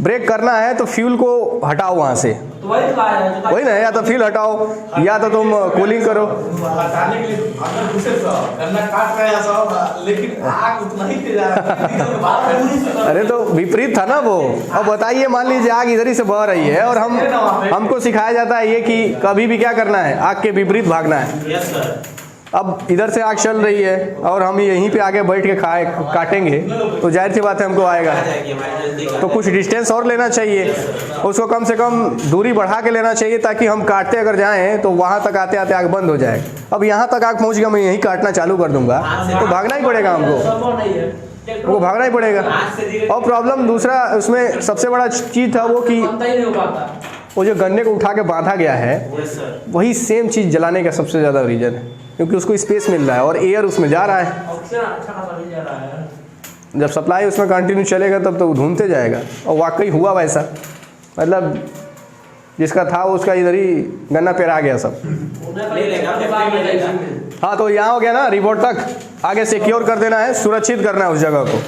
ब्रेक करना है तो फ्यूल को हटाओ वहाँ से, वही ना, या तो फ्यूल हटाओ या तो तुम कूलिंग करो। हटाने के लिए अंदर घुसे सब गन्ना काट रहे हैं सब, लेकिन आग उतना ही तेज आ रहा है। अरे तो विपरीत था ना वो। अब बताइए, मान लीजिए आग इधर ही से बह रही है और हमको सिखाया जाता है ये कि कभी भी क्या करना है, आग के विपरीत भागना है। Yes sir. अब इधर से आग चल रही है और हम यहीं पे आगे बैठ के काटेंगे तो जाहिर सी बात है हमको आएगा। तो कुछ डिस्टेंस और लेना चाहिए, उसको कम से कम दूरी बढ़ा के लेना चाहिए ताकि हम काटते अगर जाएं तो वहां तक आते आते आग बंद हो जाए। अब यहाँ तक आग पहुंच गया, मैं यहीं काटना चालू कर दूंगा तो भागना ही पड़ेगा हमको भागना ही पड़ेगा। और प्रॉब्लम दूसरा उसमें सबसे बड़ा चीज था वो कि वो जो गन्ने को उठा के बांधा गया है वही सेम चीज जलाने का सबसे ज्यादा रीजन है, क्योंकि उसको स्पेस मिल रहा है और एयर उसमें जा रहा है। जब सप्लाई उसमें कंटिन्यू चलेगा तब तो ढूंढते जाएगा। और वाकई हुआ वैसा, मतलब जिसका था उसका इधर ही गन्ना पेरा गया सब। हाँ, तो यहाँ हो गया ना, रिपोर्ट तक आगे सिक्योर कर देना है, सुरक्षित करना है उस जगह को।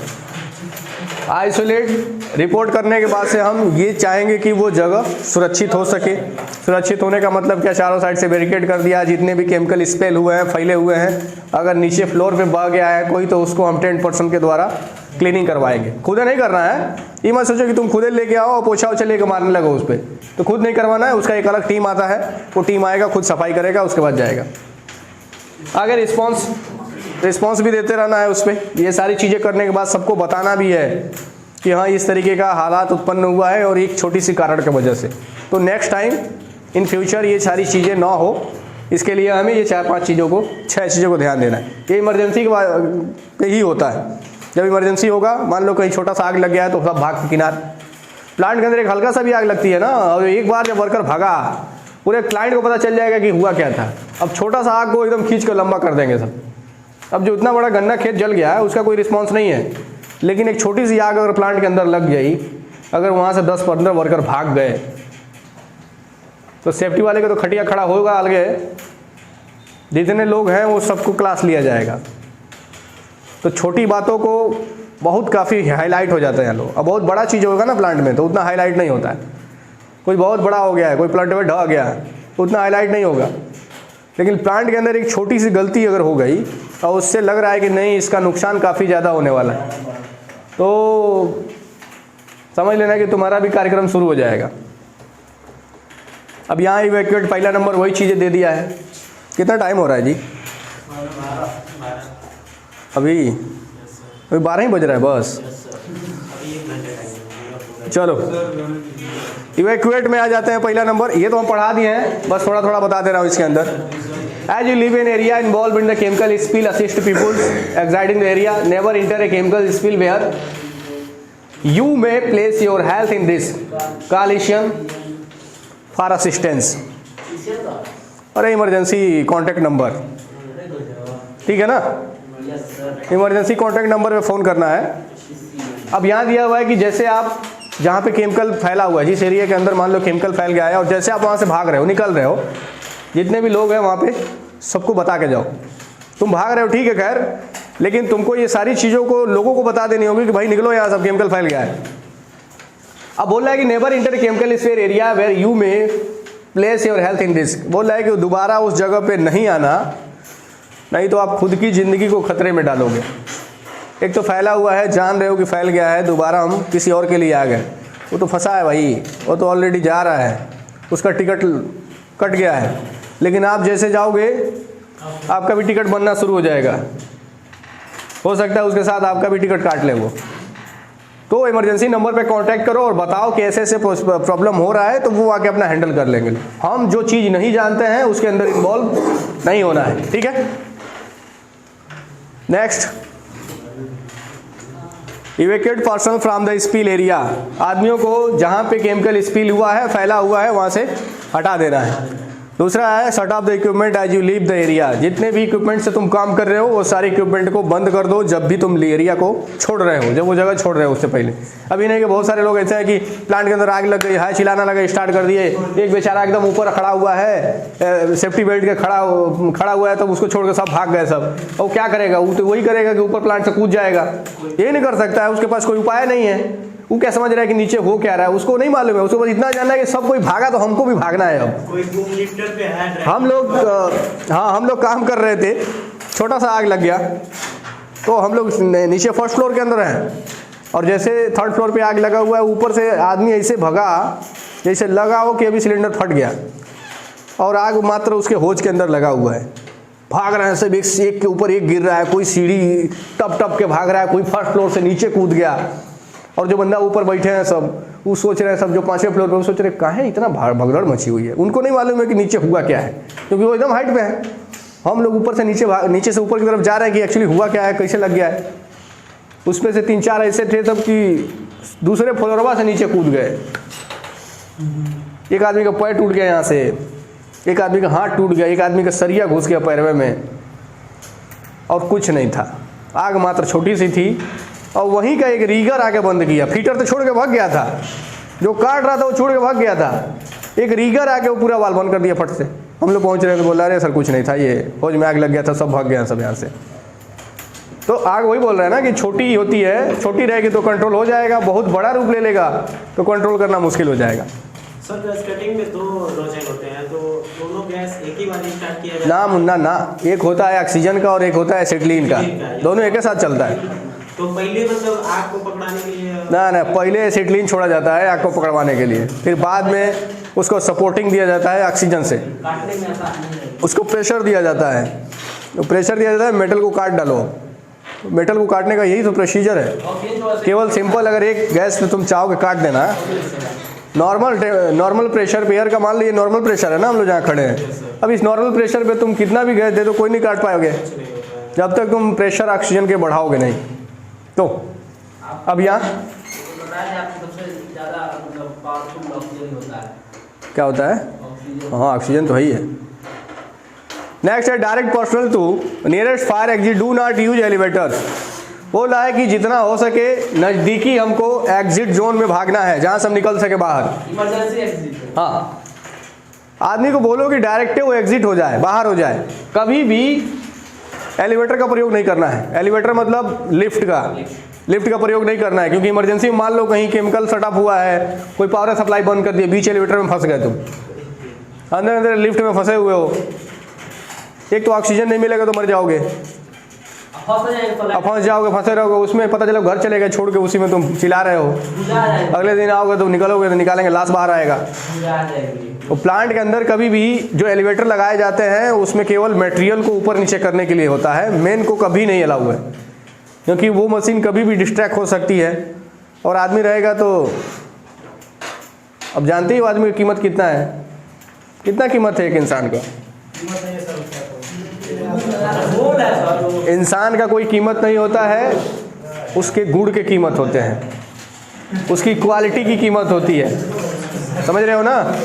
आइसोलेट रिपोर्ट करने के बाद से हम ये चाहेंगे कि वो जगह सुरक्षित हो सके। सुरक्षित होने का मतलब क्या, चारों साइड से बैरिकेड कर दिया, जितने भी केमिकल स्पेल हुए हैं, फैले हुए हैं, अगर नीचे फ्लोर पे बह गया है कोई तो उसको हम 10% के द्वारा क्लीनिंग करवाएंगे। खुद नहीं करना है, ये मत सोचो कि तुम खुद लेके आओ और पोछा उछा लेके मारने लगो उस पर, तो खुद नहीं करवाना है। उसका एक अलग टीम आता है, वो टीम आएगा, खुद सफाई करेगा, उसके बाद जाएगा। आगे रिस्पॉन्स भी देते रहना है उस पर। ये सारी चीज़ें करने के बाद सबको बताना भी है कि हाँ इस तरीके का हालात उत्पन्न हुआ है और एक छोटी सी कारण की वजह से। तो नेक्स्ट टाइम इन फ्यूचर ये सारी चीज़ें ना हो, इसके लिए हमें ये 4-5 चीज़ों को 6 चीज़ों को ध्यान देना है। ये इमरजेंसी के ही होता है। जब इमरजेंसी होगा, मान लो कहीं छोटा सा आग लग गया है तो सब भाग के किनार। प्लांट के अंदर एक हल्का सा भी आग लगती है ना, और एक बार जब वर्कर भागा पूरे क्लाइंट को पता चल जाएगा कि हुआ क्या था। अब छोटा सा आग को एकदम खींच कर लंबा कर देंगे सब। अब जो इतना बड़ा गन्ना खेत जल गया है उसका कोई रिस्पॉन्स नहीं है, लेकिन एक छोटी सी आग अगर प्लांट के अंदर लग गई, अगर वहाँ से 10-15 वर्कर भाग गए तो सेफ्टी वाले का तो खटिया खड़ा होगा, अलगे जितने लोग हैं वो सबको क्लास लिया जाएगा। तो छोटी बातों को बहुत काफ़ी हाईलाइट हो जाता है लोग। अब बहुत बड़ा चीज़ होगा ना प्लांट में तो उतना हाईलाइट नहीं होता है। कोई बहुत बड़ा हो गया है, कोई प्लांट में ढह गया है, उतना हाईलाइट नहीं होगा। लेकिन प्लांट के अंदर एक छोटी सी गलती अगर हो गई और उससे लग रहा है कि नहीं इसका नुकसान काफ़ी ज़्यादा होने वाला है, तो समझ लेना कि तुम्हारा भी कार्यक्रम शुरू हो जाएगा। अब यहाँ इवैक्यूएट पहला नंबर वही चीज़ें दे दिया है। कितना टाइम हो रहा है जी? अभी 12 ही बज रहा है बस। चलो इवैक्यूएट में आ जाते हैं। पहला नंबर ये तो हम पढ़ा दिए हैं, बस थोड़ा थोड़ा बता दे रहा हूँ इसके अंदर। As you live in area involve in the chemical spill, assist peoples exciting the area, never enter a chemical spill where you may place your health in this collision for assistance. अरे emergency contact number, ठीक है ना, emergency contact number पे phone करना है। अब यहाँ दिया हुआ है कि जैसे आप जहाँ पे केमिकल फैला हुआ है, जिस एरिया के अंदर मान लो केमिकल फैल गया है और जैसे आप वहाँ से भाग रहे हो, निकल रहे हो, जितने भी लोग हैं वहाँ पे सबको बता के जाओ। तुम भाग रहे हो ठीक है खैर, लेकिन तुमको ये सारी चीज़ों को लोगों को बता देनी होगी कि भाई निकलो यहाँ, सब केमिकल फैल गया है। अब बोल रहा है कि never enter chemical sphere area where you may place your health in risk. बोल रहा है कि दोबारा उस जगह पे नहीं आना, नहीं तो आप खुद की ज़िंदगी को खतरे में डालोगे। एक तो फैला हुआ है, जान रहे हो कि फैल गया है, दोबारा हम किसी और के लिए आ गए। वो तो फंसा है भाई, वो तो ऑलरेडी जा रहा है, उसका टिकट कट गया है। लेकिन आप जैसे जाओगे आपका भी टिकट बनना शुरू हो जाएगा, हो सकता है उसके साथ आपका भी टिकट काट ले वो। तो इमरजेंसी नंबर पे कांटेक्ट करो और बताओ कि ऐसे ऐसे प्रॉब्लम हो रहा है, तो वो आके अपना हैंडल कर लेंगे। हम जो चीज़ नहीं जानते हैं उसके अंदर इन्वॉल्व नहीं होना है, ठीक है। Next, evacuate person from the spill area. आदमियों को जहाँ पे केमिकल स्पिल हुआ है, फैला हुआ है, वहाँ से हटा देना है। दूसरा है shut off the equipment as you leave the area. जितने भी इक्विपमेंट से तुम काम कर रहे हो वो सारे इक्विपमेंट को बंद कर दो जब भी तुम एरिया को छोड़ रहे हो, जब वो जगह छोड़ रहे हो उससे पहले। अभी नहीं कि बहुत सारे लोग ऐसे हैं कि प्लांट के अंदर आग लग गई है, चिल्लाना लगे, स्टार्ट कर दिए, एक बेचारा एकदम ऊपर खड़ा हुआ है, सेफ्टी बेल्ट के खड़ा हुआ है, तब उसको छोड़ कर सब भाग गए सब। और क्या करेगा वो? तो वही करेगा कि ऊपर प्लांट से कूद जाएगा। ये नहीं कर सकता है, उसके पास कोई उपाय नहीं है। वो क्या समझ रहा है कि नीचे हो क्या रहा है, उसको नहीं मालूम है। उसको बस इतना जानना है कि सब कोई भागा तो हमको भी भागना है। अब कोई बूम लिफ्टर पे है, हम लोग काम कर रहे थे, छोटा सा आग लग गया, तो हम लोग नीचे फर्स्ट फ्लोर के अंदर हैं, और जैसे थर्ड फ्लोर पे आग लगा हुआ है, ऊपर से आदमी ऐसे भगा जैसे लगा हो कि अभी सिलेंडर फट गया, और आग मात्र उसके होज के अंदर लगा हुआ है। भाग रहे हैं सब, एक के ऊपर एक गिर रहा है, कोई सीढ़ी टप टप के भाग रहा है, कोई फर्स्ट फ्लोर से नीचे कूद गया। और जो बंदा ऊपर बैठे हैं सब, वो सोच रहे हैं सब, जो 5वें फ्लोर पे, वो सोच रहे हैं कहाँ इतना भगदड़ मची हुई है। उनको नहीं मालूम है कि नीचे हुआ क्या है, क्योंकि वो एकदम हाइट पे है। हम लोग ऊपर से नीचे से ऊपर की तरफ जा रहे हैं कि एक्चुअली हुआ क्या है, कैसे लग गया है। उसमें से 3-4 ऐसे थे सब कि दूसरे फ्लोरवा से नीचे कूद गए। एक आदमी का पैर टूट गया यहाँ से, एक आदमी का हाथ टूट गया, एक आदमी का सरिया घुस गया पैरवे में, और कुछ नहीं था। आग मात्र छोटी सी थी, और वहीं का एक रीगर आके बंद किया। फीटर तो छोड़ के भाग गया था, जो काट रहा था वो छोड़ के भाग गया था। एक रीगर आके वो पूरा वाल बंद कर दिया फट से। हम लोग पहुंच रहे हैं तो बोला अरे सर कुछ नहीं था, ये फौज में आग लग गया था, सब भाग गया सब यहाँ से। तो आग वही बोल रहा है ना कि छोटी होती है, छोटी रहेगी तो कंट्रोल हो जाएगा, बहुत बड़ा रूप ले लेगा तो कंट्रोल करना मुश्किल हो जाएगा। सर गैस कटिंग में 2 नोजल होते हैं, तो दोनों गैस एक ही बार स्टार्ट किया जाता ना मुन्ना ना, एक होता है ऑक्सीजन का और एक होता है एसिटिलीन का, दोनों एक ही साथ चलता है। तो पहले मतलब आग को पकड़ाने के लिए ना, पहले एसिटिलीन छोड़ा जाता है आग को पकड़वाने के लिए, फिर बाद में उसको सपोर्टिंग दिया जाता है ऑक्सीजन से, काटने में आसान नहीं है। उसको प्रेशर दिया जाता है। तो प्रेशर दिया जाता है, मेटल को काट डालो। मेटल को काटने का यही तो प्रोसीजर है। केवल सिंपल अगर एक गैस में तुम चाहो कि काट देना, नॉर्मल प्रेशर पे, एयर का मान लीजिए नॉर्मल प्रेशर है ना, हम लोग जहाँ खड़े हैं, अब इस नॉर्मल प्रेशर पे तुम कितना भी गैस दे दो कोई नहीं काट पाओगे जब तक तुम प्रेशर ऑक्सीजन के बढ़ाओगे नहीं। तो अब यहाँ क्या होता है? हाँ ऑक्सीजन तो है ही है। नेक्स्ट है direct personal to nearest fire exit, do not use elevators. बोला है कि जितना हो सके नज़दीकी हमको एग्जिट जोन में भागना है, जहाँ से हम निकल सके बाहर, इमरजेंसी एग्जिट। हाँ, आदमी को बोलो कि डायरेक्ट वो एग्जिट हो जाए, बाहर हो जाए। कभी भी एलिवेटर का प्रयोग नहीं करना है। एलिवेटर मतलब लिफ्ट का प्रयोग नहीं करना है, क्योंकि इमरजेंसी में मान लो कहीं केमिकल सेटअप हुआ है, कोई पावर सप्लाई बंद कर दिया, बीच एलिवेटर में फंस गए तुम, अंदर लिफ्ट में फंसे हुए हो, एक तो ऑक्सीजन नहीं मिलेगा तो मर जाओगे, अब फंस जाओगे, फंसे रहोगे उसमें, पता चलो घर चले गए छोड़ के, उसी में तुम चिल्ला रहे हो, अगले दिन आओगे तो निकलोगे तो निकालेंगे, लाश बाहर आएगा। तो प्लांट के अंदर कभी भी जो एलिवेटर लगाए जाते हैं उसमें केवल मटेरियल को ऊपर नीचे करने के लिए होता है, मेन को कभी नहीं अलाउ है, क्योंकि वो मशीन कभी भी डिस्ट्रैक्ट हो सकती है और आदमी रहेगा तो अब जानते ही हो आदमी की कीमत कितना है, कितना कीमत है एक इंसान का। इंसान का कोई कीमत नहीं होता है, उसके गुण के कीमत होते हैं, उसकी क्वालिटी की कीमत होती है, समझ रहे हो ना।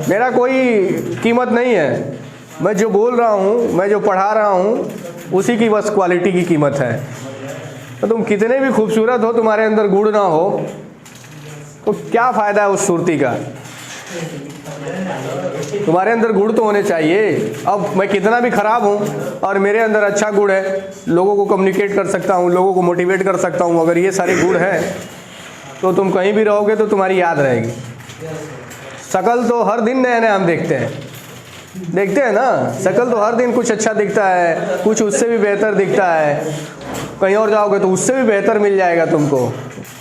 मेरा कोई कीमत नहीं है, मैं जो बोल रहा हूँ, मैं जो पढ़ा रहा हूँ, उसी की बस क्वालिटी की कीमत है। तो तुम कितने भी खूबसूरत हो, तुम्हारे अंदर गुण ना हो तो क्या फ़ायदा है उस सूरती का। तुम्हारे अंदर गुण तो होने चाहिए। अब मैं कितना भी खराब हूँ और मेरे अंदर अच्छा गुण है, लोगों को कम्युनिकेट कर सकता हूँ, लोगों को मोटिवेट कर सकता हूँ, अगर ये सारे गुण हैं तो तुम कहीं भी रहोगे तो तुम्हारी याद रहेगी। शकल तो हर दिन नए नए हम देखते हैं ना, शकल तो हर दिन कुछ अच्छा दिखता है, कुछ उससे भी बेहतर दिखता है। कहीं और जाओगे तो उससे भी बेहतर मिल जाएगा तुमको,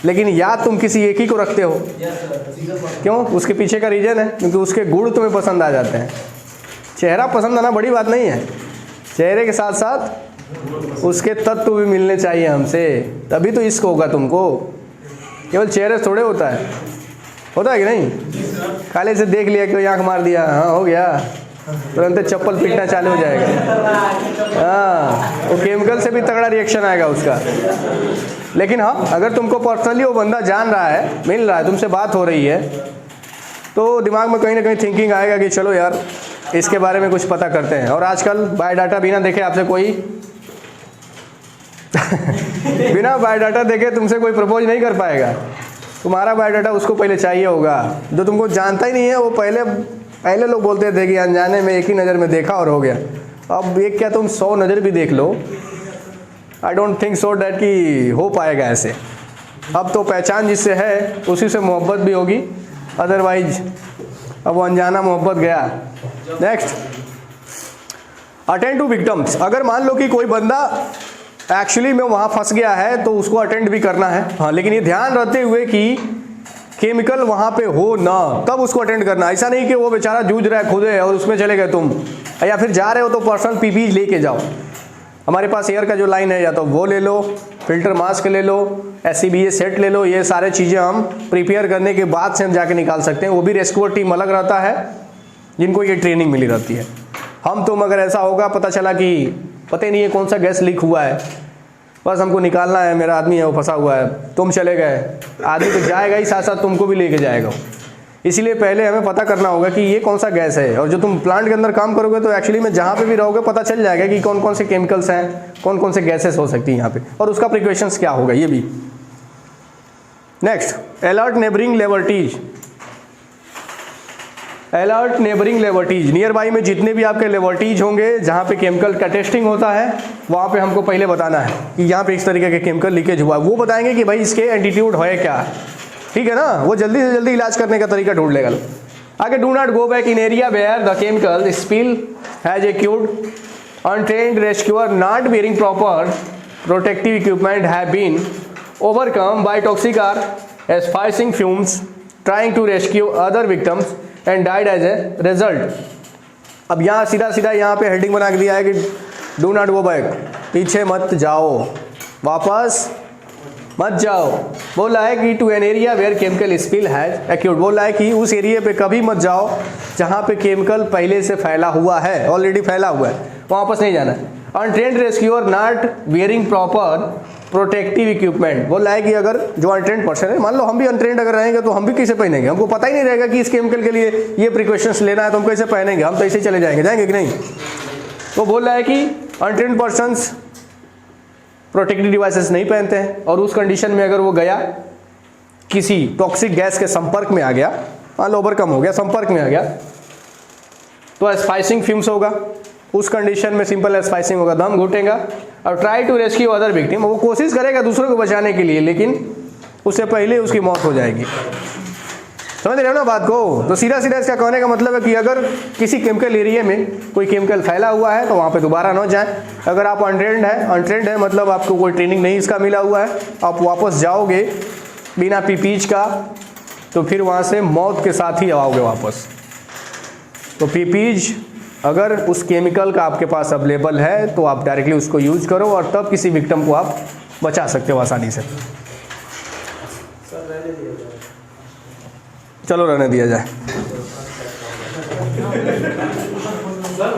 लेकिन याद तुम किसी एक ही को रखते हो। क्यों? उसके पीछे का रीज़न है क्योंकि उसके गुण तुम्हें पसंद आ जाते हैं। चेहरा पसंद आना बड़ी बात नहीं है, चेहरे के साथ साथ उसके तत्व भी मिलने चाहिए हमसे, तभी तो इश्क होगा तुमको। केवल चेहरे से थोड़े होता है कि नहीं? खाली से देख लिया कि आँख मार दिया, हाँ हो गया, तुरंत चप्पल पीटना चालू हो जाएगा। हाँ, वो केमिकल से भी तगड़ा रिएक्शन आएगा उसका। लेकिन हाँ, अगर तुमको पर्सनली वो बंदा जान रहा है, मिल रहा है, तुमसे बात हो रही है, तो दिमाग में कहीं ना कहीं थिंकिंग आएगा कि चलो यार इसके बारे में कुछ पता करते हैं। और आजकल बायोडाटा बिना देखे आपसे कोई बिना बायोडाटा देखे तुमसे कोई प्रपोज नहीं कर पाएगा। तुम्हारा बायोडाटा उसको पहले चाहिए होगा। जो तुमको जानता ही नहीं है वो पहले लोग बोलते थे कि अनजाने में एक ही नज़र में देखा और हो गया। अब एक क्या तुम 100 नज़र भी देख लो, I don't think so that कि हो पाएगा ऐसे। अब तो पहचान जिससे है उसी से मोहब्बत भी होगी, अदरवाइज अब वो अनजाना मोहब्बत गया। Next, attend to victims. अगर मान लो कि कोई बंदा एक्चुअली में वहाँ फंस गया है तो उसको अटेंड भी करना है, हाँ, लेकिन ये ध्यान रखते हुए कि केमिकल वहाँ पे हो ना, तब उसको अटेंड करना। ऐसा नहीं कि वो बेचारा जूझ रहा है खुद है और उसमें चले गए तुम, या फिर जा रहे हो तो पर्सनल पीपी लेके जाओ। हमारे पास एयर का जो लाइन है या तो वो ले लो, फिल्टर मास्क ले लो, SCBA सेट ले लो। ये सारे चीज़ें हम प्रिपेयर करने के बाद से हम जाके निकाल सकते हैं। वो भी रेस्क्यूअर टीम अलग रहता है जिनको ये ट्रेनिंग मिली रहती है। हम तुम अगर ऐसा होगा, पता चला कि पता ही नहीं है कौन सा गैस लीक हुआ है, बस हमको निकालना है, मेरा आदमी है वो फंसा हुआ है, तुम चले गए, आदमी तो जाएगा ही, साथ साथ तुमको भी लेके जाएगा। इसलिए पहले हमें पता करना होगा कि ये कौन सा गैस है। और जो तुम प्लांट के अंदर काम करोगे तो एक्चुअली में जहाँ पे भी रहोगे पता चल जाएगा कि कौन कौन से केमिकल्स हैं, कौन कौन से गैसेस हो सकती हैं यहाँ पे, और उसका प्रिकॉशंस क्या होगा ये भी। Next, alert neighbouring laboratories. Alert neighbouring laboratories, near by में जितने भी आपके लेबोरेटरीज होंगे जहाँ पे केमिकल का टेस्टिंग होता है, वहाँ पे हमको पहले बताना है कि यहाँ पे इस तरीके के केमिकल लीकेज हुआ है। वो बताएंगे कि भाई इसके एंटीट्यूड है क्या, ठीक है ना, वो जल्दी से जल्दी इलाज करने का तरीका ढूंढ लेगा। आगे, do not go back in area where the chemical spill has occurred, untrained rescuer not wearing proper protective equipment have been overcome by toxic or asphyxiating fumes trying to rescue other victims and died as a result. अब यहाँ सीधा यहाँ पे heading बना के दिया है कि डू नॉट गो बैक, पीछे मत जाओ, वापस मत जाओ। बोला है कि to an area where chemical spill has occurred, बोला है कि उस एरिया पे कभी मत जाओ जहाँ पे केमिकल पहले से फैला हुआ है, ऑलरेडी फैला हुआ है, वापस नहीं जाना है। Untrained rescuer not wearing proper protective equipment, बोला है कि अगर जो अनट्रेंड पर्सन है, मान लो हम भी अनट्रेंड अगर रहेंगे तो हम भी कैसे पहनेंगे, हमको पता ही नहीं रहेगा कि इस केमिकल के लिए ये प्रिकॉशंस लेना है, तो हम कैसे पहनेंगे, हम तो ऐसे चले जाएंगे कि नहीं। तो बोल रहा है कि अनट्रेंड पर्सन्स प्रोटेक्टिव डिवाइसेस नहीं पहनते हैं, और उस कंडीशन में अगर वो गया किसी टॉक्सिक गैस के संपर्क में आ गया, मान लो ओवरकम हो गया, संपर्क में आ गया, तो एस्पाइसिंग फ्यूम्स होगा। उस कंडीशन में सिंपल एस्पाइसिंग होगा, दम घुटेगा और try to rescue other victim, वो कोशिश करेगा दूसरों को बचाने के लिए, लेकिन उससे पहले उसकी मौत हो जाएगी। समझ रहे हो ना बात को? तो सीधा इसका कहने का मतलब है कि अगर किसी केमिकल एरिया में कोई केमिकल फैला हुआ है तो वहाँ पे दोबारा न जाएं। अगर आप अनट्रेंड है मतलब आपको कोई ट्रेनिंग नहीं इसका मिला हुआ है, आप वापस जाओगे बिना पीपीज का, तो फिर वहाँ से मौत के साथ ही आओगे वापस। तो पीपीज अगर उस केमिकल का आपके पास अवेलेबल है तो आप डायरेक्टली उसको यूज करो, और तब किसी विक्टिम को आप बचा सकते हो आसानी से। चलो रहने दिया जाए। सर